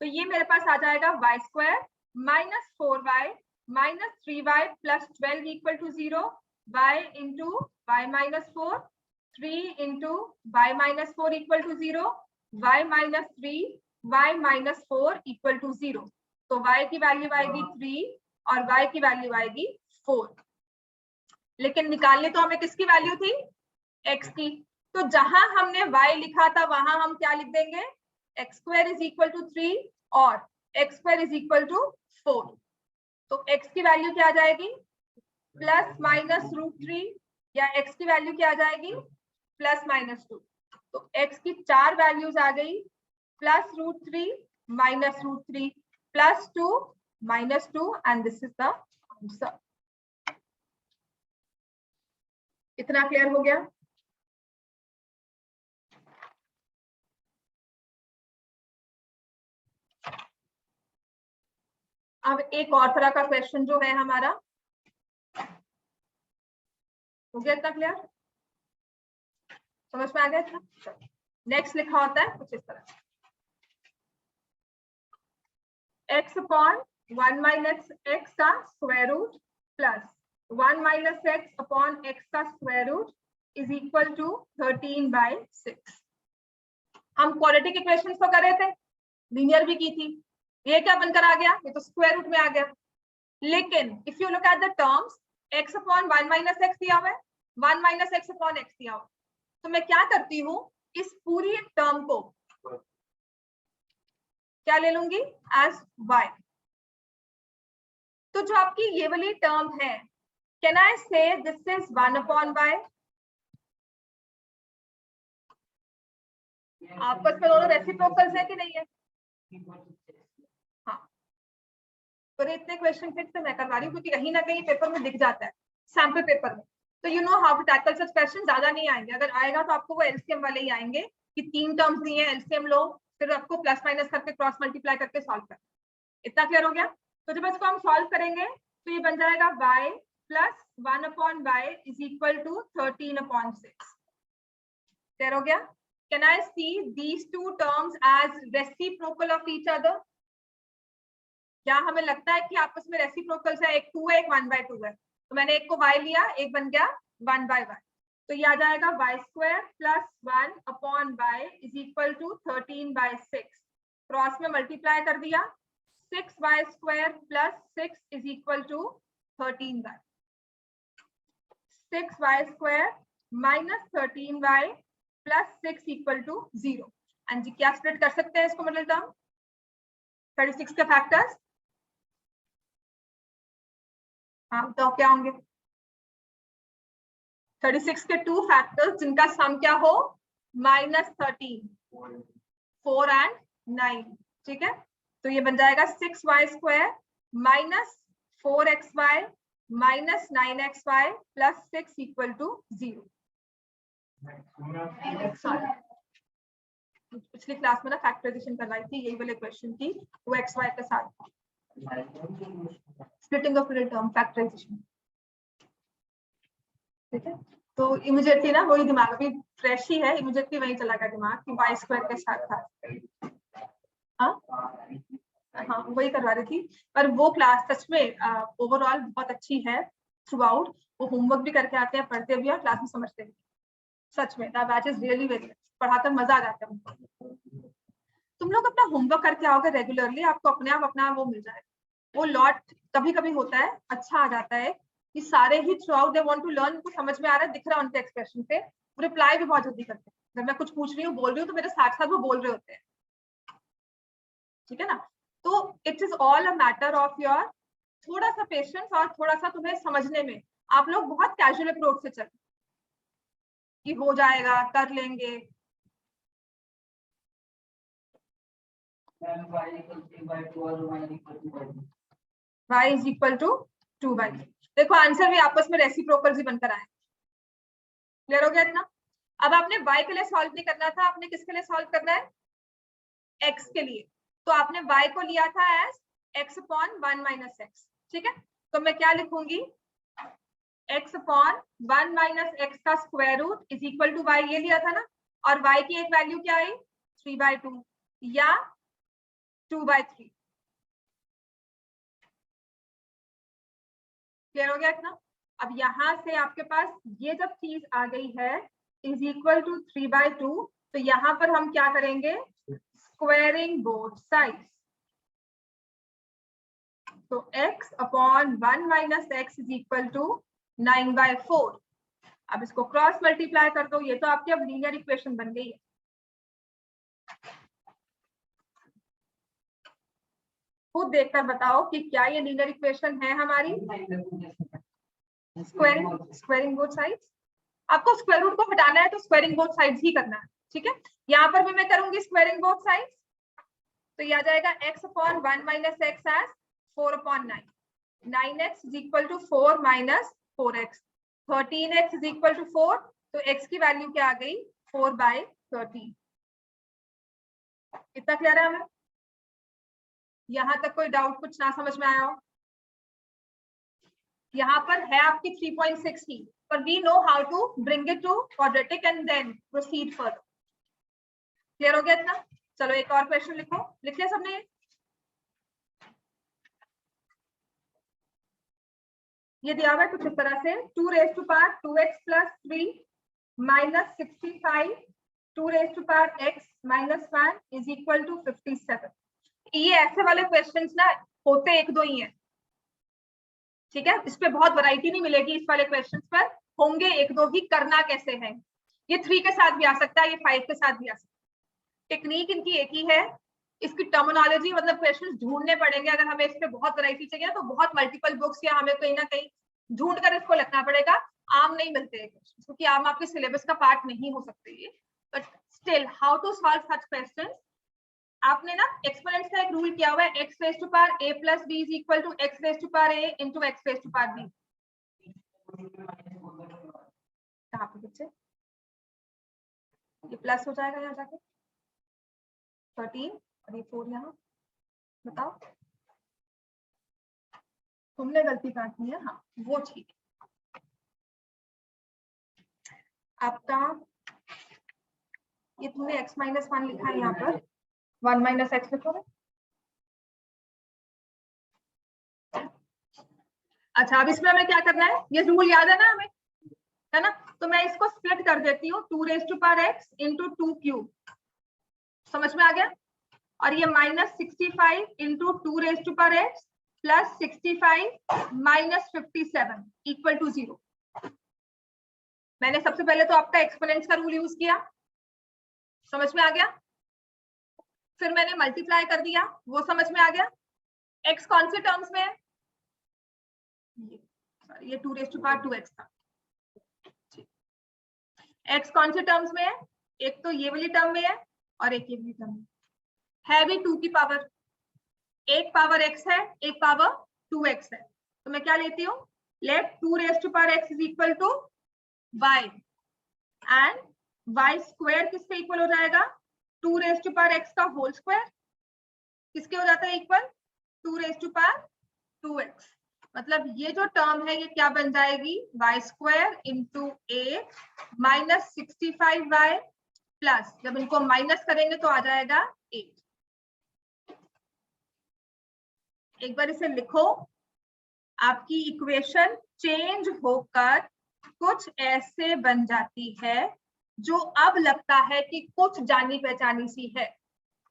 Speaker 1: तो ये मेरे पास आ जाएगा y square minus 4y minus 3y plus 12 equal to 0, y into y minus 4, 3 into y minus 4 equal to 0, y minus 3 y minus 4 equal to 0। तो y की वैल्यू आएगी 3 और y की वैल्यू आएगी 4। लेकिन निकालने तो हमें किसकी वैल्यू थी? x की। तो जहां हमने y लिखा था वहां हम क्या लिख देंगे? x square is equal to 3 और x square is equal to 4। तो x की वैल्यू क्या आ जाएगी? प्लस माइनस √3, या x की वैल्यू क्या आ जाएगी? Plus minus 2। तो x की 4 वैल्यूज आ गई, plus √3 minus √3 plus 2 minus 2, and this is the answer. इतना क्लियर हो गया? अब एक और तरह का क्वेश्चन जो है हमारा, हो गया इतना क्लियर? समझ में आ गया इतना? नेक्स्ट लिखा होता है कुछ इस तरह, x अपॉन 1 माइनस x का square root plus 1 minus x upon x का square root is equal to 13/6। हम क्वाड्रेटिक इक्वेशंस तो कर रहे थे, लीनियर भी की थी। ये क्या बनकर आ गया? ये तो स्क्वायर रूट में आ गया। लेकिन if you look at the terms, x upon 1 minus x दिया हुआ है, 1 माइनस x अपॉन x दिया हुआ है। तो मैं क्या करती हूँ, इस पूरी टर्म को क्या ले लूंगी? As y। तो जो आपकी ये वाली टर्म है, कैन आई से दिस इज 1 अपॉन y? आपस में दोनों रेसिप्रोकल्स है कि नहीं है? हाँ, पर इतने क्वेश्चन फिर से मैं करवा रही हूँ क्योंकि कहीं ना कहीं पेपर में दिख जाता है, सैम्पल पेपर में। तो you know how to tackle such question. ज्यादा नहीं आएंगे, अगर आएगा तो आपको वो एलसीएम वाले ही आएंगे कि 3 टर्म्स दिए हैं, एलसीएम लो, फिर आपको प्लस माइनस करके क्रॉस मल्टीप्लाई करके सॉल्व कर। इतना क्लियर हो गया? तो जब इसको हम सॉल्व करेंगे तो ये बन जाएगा y plus 1/y is equal to 13/6। Clear हो गया? Can I see these two terms as reciprocal of each other? क्या हमें लगता है कि आपस में रेसिप्रोकल्स है? एक 2 है, एक 1/2 है, तो मैंने एक को y लिया, एक बन गया 1/y। तो ये आ जाएगा y² plus 1/y is equal to 13/6। Cross में मल्टीप्लाई कर दिया, 6y² plus 6 is equal to 13y। 6y² minus 13y plus 6 equal to 0। And जी क्या स्प्लिट कर सकते हैं इसको मिडिल टर्म? 36 के फैक्टर्स, हाँ तो क्या होंगे? 36 के 2 फैक्टर्स जिनका सम क्या हो? -13, 4 एंड 9। ठीक है, तो ये बन जाएगा 6y² minus 4xy minus 9xy plus 6 equal to 0। पिछली क्लास में ना फैक्टराइजेशन करवाई थी यही वाले क्वेश्चन की, वो xy के साथ splitting of real term factorisation. ठीक है, तो इमीडिएटली ना वही दिमाग अभी फ्रेश ही है, इमीडिएटली वही चला गया दिमाग कि y² के साथ था। हाँ वही करवा रही थी, पर वो क्लास सच में ओवरऑल बहुत अच्छी है थ्रू आउट। वो होमवर्क भी करके आते हैं, पढ़ते भी और क्लास में समझते भी। सच में that batch is really very, पढ़ाकर मजा आ जाता है। तुम लोग अपना होमवर्क करके आओगे रेगुलरली, आपको अपने आप अपना वो मिल जाएगा। वो लॉट कभी कभी होता है, अच्छा आ जाता है कि सारे ही throughout they want to learn, उनको समझ में आ रहा है, दिख रहा है उनके एक्सप्रेशन से, वो रिप्लाई भी बहुत जल्दी करते हैं। जब मैं कुछ पूछ रही हूँ, बोल रही हूँ, तो मेरे साथ साथ वो बोल रहे होते हैं। ठीक है ना? तो it is all a matter of your थोड़ा सा पेशेंस और थोड़ा सा तुम्हें समझने में। आप लोग बहुत कैजुअल अप्रोच से चलो कि हो जाएगा, कर लेंगे। y is equal to 2/3। देखो आंसर भी आपस में रेसिप्रोकल ही बनकर आए। क्लियर हो गया इतना? अब आपने y के लिए सॉल्व नहीं करना था, आपने किसके लिए सॉल्व करना है? x के लिए। तो आपने y को लिया था एज x/1 - x। ठीक है, तो मैं क्या लिखूंगी? x/1 - x का square root is equal to y, ये लिया था ना, और y की एक वैल्यू क्या आई? 3/2 या 2/3। क्लियर हो गया इतना? अब यहां से आपके पास ये जब चीज आ गई है इज इक्वल टू 3/2, तो यहां पर हम क्या करेंगे? Squaring both sides. तो x/1 - x is equal to 9/4। अब इसको क्रॉस मल्टीप्लाई कर दो, ये तो आपकी अब लीनियर इक्वेशन बन गई है। खुद देखकर बताओ कि क्या ये लीनियर इक्वेशन है हमारी? Squaring both sides. आपको स्क्वायर रूट को हटाना है तो स्क्वायरिंग बोथ साइड्स ही करना है। ठीक है, यहाँ पर भी मैं करूंगी स्क्वायरिंग बोथ साइड्स, तो ये आ जाएगा x/1 - x as 4/9। 9x is equal to 4 minus 4x। 13x is equal to 4, तो x की वैल्यू क्या आ गई? 4/13। इतना क्लियर है हमें? यहाँ तक कोई डाउट कुछ ना समझ में आया हो? यहाँ पर है आपकी 3.6 ही, पर we know how to bring it to quadratic and then proceed further. Clear हो गया इतना? चलो एक और क्वेश्चन लिखो। लिख लिया सबने? ये दिया हुआ है कुछ इस तरह से, 2⁻² 2x + 3 - 65 2⁻x - 1 is equal to 57। ये ऐसे वाले क्वेश्चंस ना होते एक दो ही हैं। ठीक है, इस पे बहुत वैरायटी नहीं मिलेगी, इस वाले क्वेश्चंस पर होंगे एक दो ही। करना कैसे है? ये 3 के साथ भी आ सकता है, ये 5 के साथ भी आ सकता है। टेक्निक इनकी एक ही है, इसकी टर्मिनोलॉजी मतलब क्वेश्चंस ढूंढने पड़ेंगे। अगर हमें इस पे बहुत वैरायटी चाहिए तो बहुत मल्टीपल बुक्स या हमें कहीं ना कहीं ढूंढ कर इसको लिखना पड़ेगा। आम नहीं मिलते क्वेश्चन, क्योंकि आम आपके सिलेबस का पार्ट नहीं हो सकते ये। But still how to solve such questions, आपने ना एक्सपोनेंट्स का एक रूल किया हुआ है, x raise to power a plus b is equal to x raise to power a into x raise to power b। कहां पे बच्चे ये प्लस हो जाएगा यहाँ जाके 13 और ये 4 यहाँ, बताओ तुमने गलती काटनी है, हाँ वो ठीक है। आपका ये तुमने x माइनस 1 लिखा है यहाँ पर, 1 माइनस एक्स लिखोगे। अच्छा अब इसमें हमें क्या करना है, ये रूल याद है ना हमें, है ना, तो मैं इसको स्प्लिट कर देती हूँ 2 raise to power x into 2 cube, समझ में आ गया, और ये -65 into 2 raise to power x plus 65 minus 57 equal to 0। मैंने सबसे पहले तो आपका एक्सपोनेंट्स का रूल यूज किया, समझ में आ गया, फिर मैंने मल्टीप्लाई कर दिया, वो समझ में आ गया। x कौन से टर्म्स में है, ये 2 रेज टू पावर 2x था, x कौन से टर्म्स में है, एक तो ये वाली टर्म में है और एक ये वाली टर्म में है भी 2 की पावर, एक पावर x है एक पावर 2x है, तो मैं क्या लेती हूँ, let 2 raise to power x is equal to y and y square किसके इक्वल हो जाएगा, 2 रेज टू पावर x का होल स्क्वायर किसके हो जाता है equal, 2 raise to power 2x, मतलब ये जो टर्म है ये क्या बन जाएगी, y square into 8 minus 65y plus, जब इनको माइनस करेंगे तो आ जाएगा 8। एक बार इसे लिखो, आपकी इक्वेशन चेंज होकर कुछ ऐसे बन जाती है जो अब लगता है कि कुछ जानी पहचानी सी है।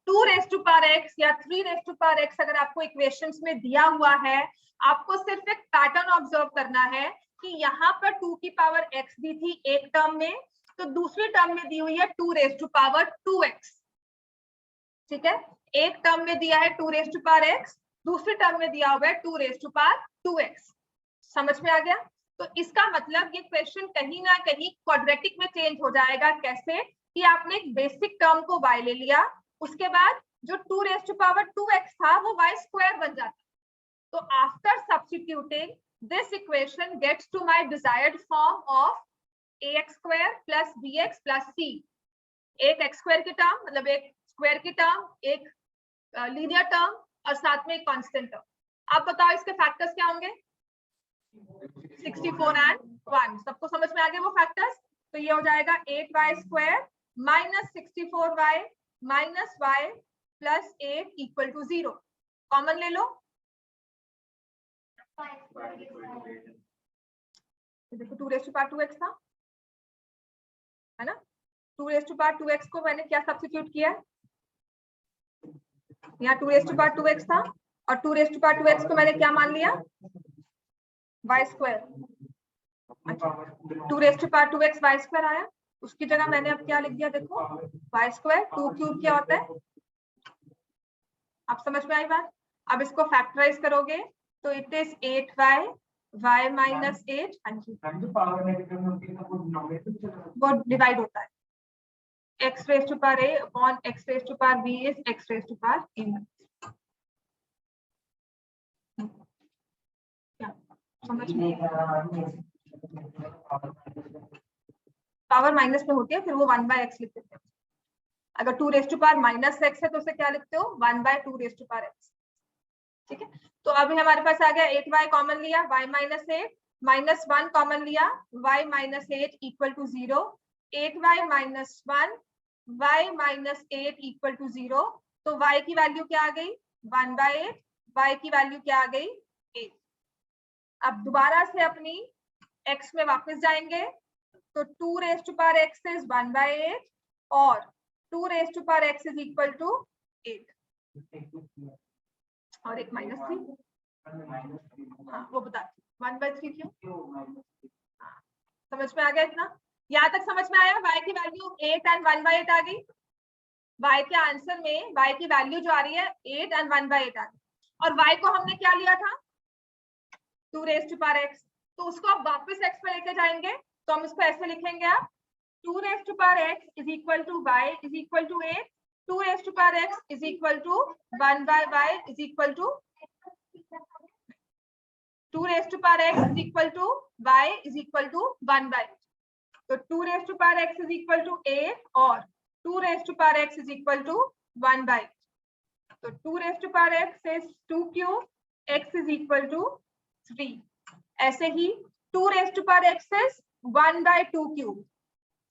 Speaker 1: 2 रेज टू पावर x या 3 रेज टू पावर x अगर आपको इक्वेशंस में दिया हुआ है, आपको सिर्फ एक पैटर्न ऑब्जर्व करना है कि यहाँ पर 2 की पावर x दी थी एक टर्म में, तो दूसरी टर्म में दी हुई है 2 रेज टू पावर 2x, ठीक है, एक टर्म में दिया है 2 रेज टू पावर x, दूसरी टर्म में दिया हुआ है 2 रेज टू पावर 2x, समझ में आ गया। तो इसका मतलब ये क्वेश्चन कहीं ना कहीं क्वाड्रेटिक में चेंज हो जाएगा, कैसे कि आपने एक बेसिक टर्म को y ले लिया, उसके बाद जो 2 रेज टू पावर 2x था वो y स्क्वायर बन जाता, तो after substituting this equation gets to my desired form of ax square plus bx plus c, एक x स्क्वायर की टर्म मतलब एक स्क्वायर की टर्म, एक लीनियर टर्म और साथ में एक कांस्टेंट टर्म। आप बताओ इसके फैक्टर्स क्या होंगे, 64 एंड 1, सबको समझ में आ गए वो फैक्टर्स, तो ये हो जाएगा 8y square minus 64y minus y plus 8 equal to 0, common ले लो, देखो 2 रेज टू पावर 2x था, है ना, 2 रेज टू पावर 2x को मैंने क्या सब्स्टिट्यूट किया है, यहाँ 2 रेज टू पावर 2x था और 2 रेज टू पावर 2x को मैंने क्या मान लिया, y स्क्वायर, अच्छा 2 raise to power 2x y square आया, उसकी जगह मैंने अब क्या लिख दिया, देखो y स्क्वायर 2 क्यूब क्या होता है, आप समझ में आई बात। अब इसको फैक्टराइज करोगे तो it is 8y y minus 8, वो डिवाइड होता है, x raise to power a upon x raise to power b is x raise to power a, समझ में, पावर माइनस में होती है फिर वो 1/x लिख देते हैं, अगर 2 raise to power minus x है तो उसे क्या लिखते हो, 1/2 रेज टू पावर x, ठीक है। तो अभी हमारे पास आ गया 8y कॉमन लिया, y माइनस 8 माइनस 1 कॉमन लिया, y minus 8 equal to 0, 8y minus 1 y minus 8 equal to 0, तो y की वैल्यू क्या आ गई 1/8, y की वैल्यू क्या आ गई 8। अब दोबारा से अपनी x में वापस जाएंगे, तो 2 raise to power x is 1/8 और 2 raise to power x is equal to 8 और एक -3, हाँ वो बता 1/3 क्यों, हाँ, समझ में आ गया इतना, यहाँ तक समझ में आया, y की वैल्यू 8 एंड 1/8 आ गई, y के आंसर में y की वैल्यू जो आ रही है 8 एंड 1/8 आ गई, और y को हमने क्या लिया था 2 रेज टू पावर x, तो उसको आप वापस x पे लेके जाएंगे तो हम इसको ऐसे लिखेंगे, आप 2 raised to power x is equal to y is equal to a, 2 raised to power x is equal to 1 by y is equal to 2 raised to power x is equal to y is equal to 1 by. तो 2 raised to power x is equal to a और 2 raised to power x is equal to 1 by. तो 2 raised to power x is 2 cube, x is equal to 3. ऐसे ही 2 raised to power x is 1 by 2 cube.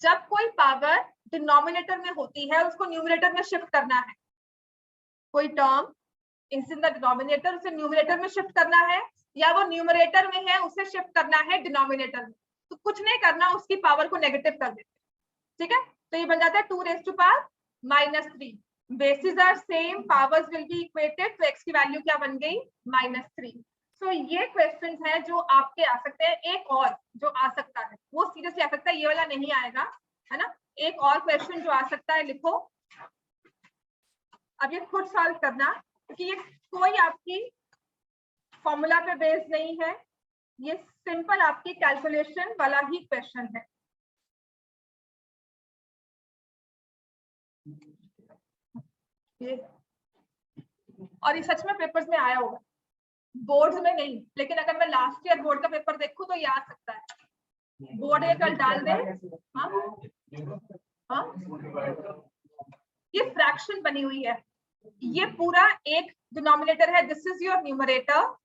Speaker 1: जब कोई power denominator में होती है उसको numerator में शिफ्ट करना है. कोई टर्म इन द डिनोमिनेटर उसे न्यूमरेटर में शिफ्ट करना है या वो न्यूमरेटर में है उसे शिफ्ट करना है डिनोमिनेटर में. तो कुछ नहीं करना, उसकी पावर को नेगेटिव कर देते. ठीक है, तो ये बन जाता है 2 raised to power -3. Basis are same, powers will be equated, तो x की वैल्यू क्या बन गई -3. तो ये क्वेश्चंस हैं जो आपके आ सकते हैं. एक और जो आ सकता है वो सीरियसली आ सकता है, ये वाला नहीं आएगा, है ना. एक और क्वेश्चन जो आ सकता है, लिखो. अब ये खुद सॉल्व करना, क्योंकि ये कोई आपकी फॉर्मूला पे बेस्ड नहीं है, ये सिंपल आपकी कैलकुलेशन वाला ही क्वेश्चन है. ये और ये सच में पेपर्स में आया होगा, बोर्ड में नहीं, लेकिन अगर मैं लास्ट ईयर बोर्ड का पेपर देखूं तो ये आ सकता है. बोर्ड में कल डाल दे. हाँ, ये फ्रैक्शन बनी हुई है, ये पूरा एक डिनोमिनेटर है, दिस इज योर न्यूमरेटर,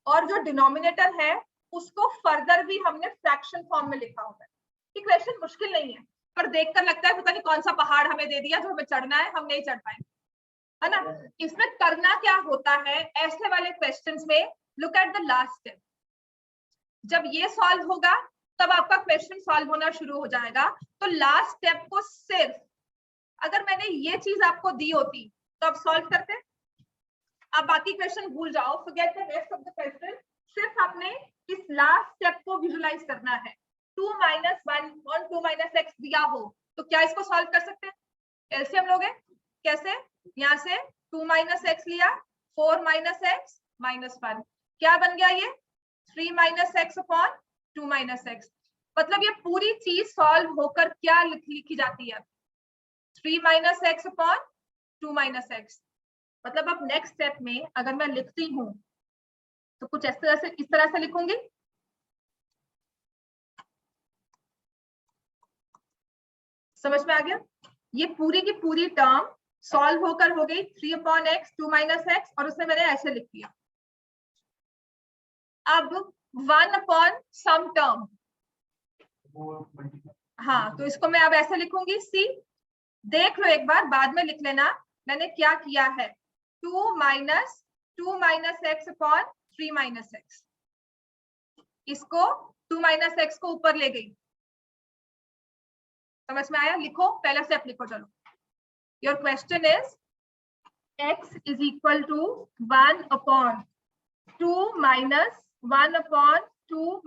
Speaker 1: और जो डिनोमिनेटर है उसको फर्दर भी हमने फ्रैक्शन फॉर्म में लिखा हुआ है. ये क्वेश्चन मुश्किल नहीं है, पर देखकर लगता है पता नहीं कौन सा पहाड़ हमें दे दिया जो हमें चढ़ना है, हम नहीं चढ़ पाएंगे, है ना. इसमें करना क्या होता है ऐसे वाले क्वेश्चंस में, look at the last step. जब ये सॉल्व होगा तब आपका क्वेश्चन सॉल्व होना शुरू हो जाएगा. तो लास्ट स्टेप को सिर्फ, अगर मैंने ये चीज आपको दी होती तो आप सॉल्व करते. आप बाकी क्वेश्चन भूल जाओ, forget the rest of the question. सिर्फ आपने इस लास्ट स्टेप को विजुलाइज करना है. 2 - 1 और 2 - x दिया हो तो क्या इसको सॉल्व कर सकते हैं? एलसीएम लोगे कैसे? यहाँ से 2 - x लिया, 4 - x -1, क्या बन गया ये 3 - x अपॉन 2 - x. मतलब ये पूरी चीज सॉल्व होकर क्या लिखी जाती है, 3 - x अपॉन 2 - x. मतलब अब नेक्स्ट स्टेप में अगर मैं लिखती हूँ तो कुछ इस तरह से लिखूंगी. समझ में आ गया? ये पूरी की पूरी टर्म सॉल्व होकर हो गई 3/x 2 - x, और उसमें मैंने ऐसे लिख दिया. अब 1 सम टर्म, हाँ, तो इसको मैं अब ऐसे लिखूंगी. सी, देख लो एक बार, बाद में लिख लेना मैंने क्या किया है. 2 - 2 - x अपॉन 3 - x, इसको 2 - x को ऊपर ले गई. समझ में आया? लिखो, पहला स्टेप लिखो. चलो, your question is x is equal to 1 upon 2 - 1 upon 2 -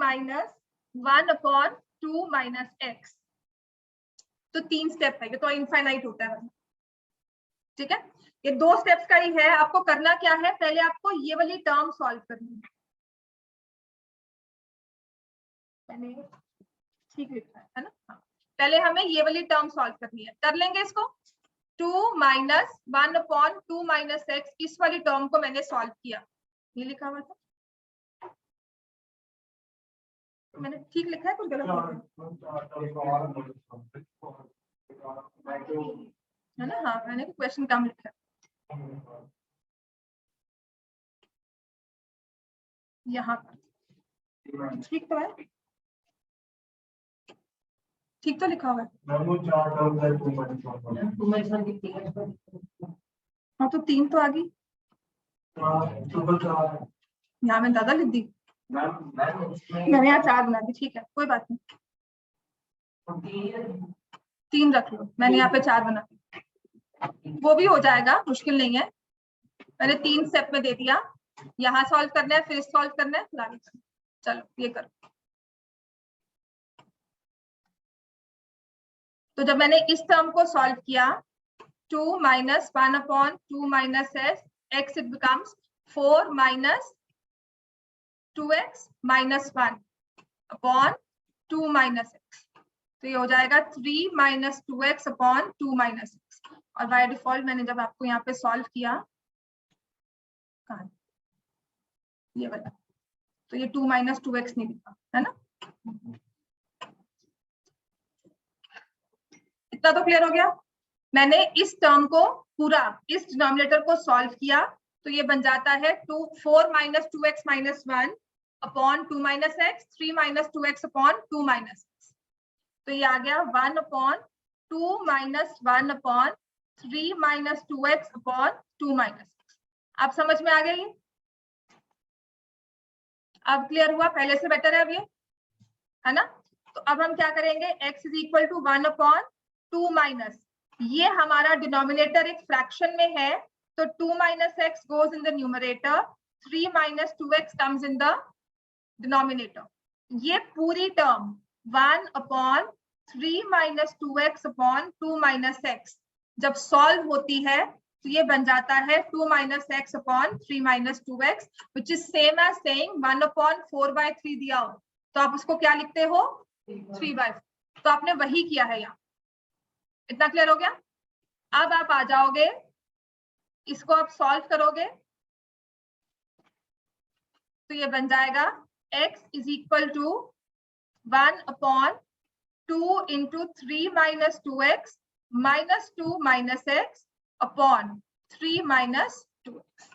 Speaker 1: 1 upon 2 - x. तो 3 स्टेप है, ये तो इनफाइनाइट होता है. ठीक है, ये 2 स्टेप्स का ही है. आपको करना क्या है, पहले आपको ये वाली टर्म सॉल्व करनी है. मैंने ठीक लिखा है ना. हाँ, पहले हमें ये वाली टर्म सॉल्व करनी है. कर लेंगे इसको. 2 - 1 अपॉन 2 - x, इस वाली टर्म को मैंने सॉल्व किया. ये लिखा हुआ था, मैंने ठीक लिखा है, कुछ गलत है ना. हाँ, मैंने क्वेश्चन कम लिखा है यहाँ पर. ठीक तो है, ठीक तो लिखा हुआ है. हाँ, तो 3 तो आ गई. यहाँ मैंने ज्यादा लिख दी, मैंने यहाँ 4 बना दी. ठीक है, कोई बात नहीं, 3 रख लो. मैंने यहाँ पे 4 बना दी, वो भी हो जाएगा, मुश्किल नहीं है. मैंने 3 स्टेप में दे दिया. यहाँ सॉल्व करना है, फिर सॉल्व करना है, फिर आगे करना है. चलो ये करो. तो जब मैंने इस टर्म को सॉल्व किया, 2 - 1 upon 2 - x, it becomes 4 - 2x - 1 upon 2 - x. तो ये हो जाएगा 3 minus 2x upon 2 minus x. और बाय डिफॉल्ट मैंने जब आपको यहाँ पे सॉल्व किया, ये वाला, तो ये 2 माइनस 2x नहीं दिखा, है ना। इतना तो क्लियर हो गया। मैंने इस टर्म को पूरा, इस डिनोमिनेटर को सॉल्व किया, तो ये बन जाता है 4 minus 2x minus 1 upon 2 minus x, 3 minus 2x upon 2 minus x. तो ये आ गया 1 upon 2 minus 1 upon 3 minus 2x upon 2 minus x. आप समझ में आ गया ये? अब क्लियर हुआ? पहले से बेटर है अब ये, है ना। तो अब हम क्या करेंगे, x is equal to 1 upon 2 minus, ये हमारा डिनोमिनेटर एक फ्रैक्शन में है, तो 2 minus X goes in the numerator, 3 minus 2x comes in the denominator. ये पूरी term 1 upon 3 minus 2x upon 2 minus X जब सॉल्व होती है तो ये बन जाता है 2 minus X upon 3 minus 2x, which is same as saying 1 upon 4/3 दिया हो तो आप उसको क्या लिखते हो, 3/4। तो आपने वही किया है यहाँ। इतना क्लियर हो गया? अब आप आ जाओगे, इसको आप सॉल्व करोगे तो ये बन जाएगा x is equal to 1 upon 2 into 3 minus 2x minus 2 minus X upon 3 minus 2x।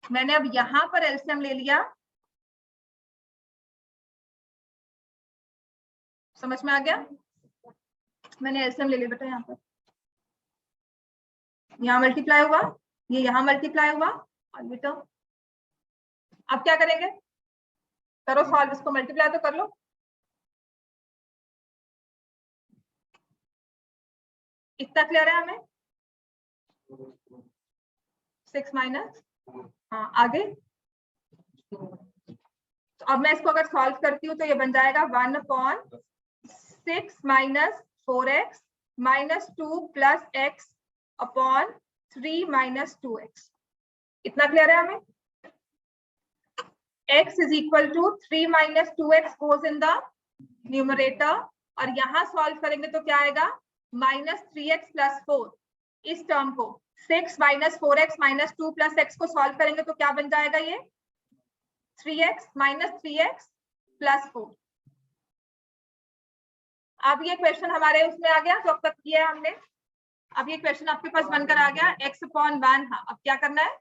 Speaker 1: मैंने अब यहां पर एलसीएम ले लिया, समझ में आ गया? मैंने एलसीएम ले लिया बेटा, यहाँ पर यहाँ मल्टीप्लाई हुआ, ये यहाँ मल्टीप्लाई हुआ, और बेटा अब क्या करेंगे, करो सॉल्व, इसको मल्टीप्लाई तो कर लो। इतना क्लियर है हमें? 6 माइनस, हाँ आगे। तो अब मैं इसको अगर सॉल्व करती हूँ तो ये बन जाएगा 1 upon 6 minus 4x minus 2 plus x upon 3 minus 2x। इतना क्लियर है हमें? x is equal to 3 minus 2x goes in the numerator, और यहां सॉल्व करेंगे तो क्या आएगा, माइनस 3x प्लस 4। इस टर्म को 6 minus 4x minus 2 plus x को सॉल्व करेंगे तो क्या बन जाएगा, ये 3x माइनस 3x प्लस 4। अब ये क्वेश्चन हमारे उसमें आ गया जो अब तक किया है हमने। अब ये क्वेश्चन आपके पास बनकर आ गया x अपॉन 1। हाँ अब क्या करना है,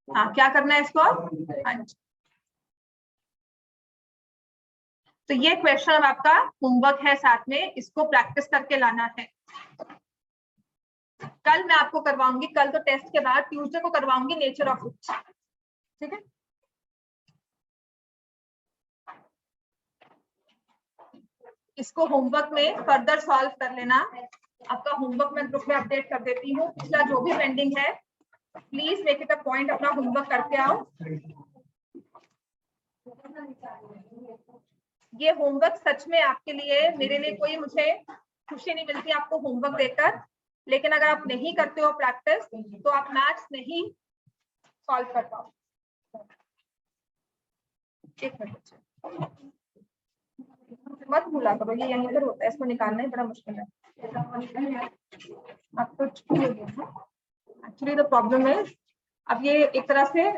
Speaker 1: हाँ क्या करना है इसको, हाँ। तो ये क्वेश्चन अब आपका होमवर्क है, साथ में इसको प्रैक्टिस करके लाना है। कल मैं आपको करवाऊंगी, कल तो टेस्ट के बाद ट्यूसडे को करवाऊंगी नेचर ऑफ फ्रूट्स, ठीक है। इसको होमवर्क में फर्दर सॉल्व कर लेना। आपका होमवर्क मैं ग्रुप में अपडेट कर देती हूँ, पिछला जो भी पेंडिंग है please make it a point अपना होमवर्क करके आओ। ये होमवर्क सच में आपके लिए, मेरे लिए कोई मुझे खुशी नहीं मिलती आपको होमवर्क देकर, लेकिन अगर आप नहीं करते हो प्रैक्टिस तो आप मैथ्स नहीं सॉल्व कर पाओ। एक मिनट मत भूला करो, ये यहीं पर होता है, इसको निकालना ही बड़ा मुश्किल है। आपको एक्चुअली द प्रॉब्लम है, अब ये एक तरह से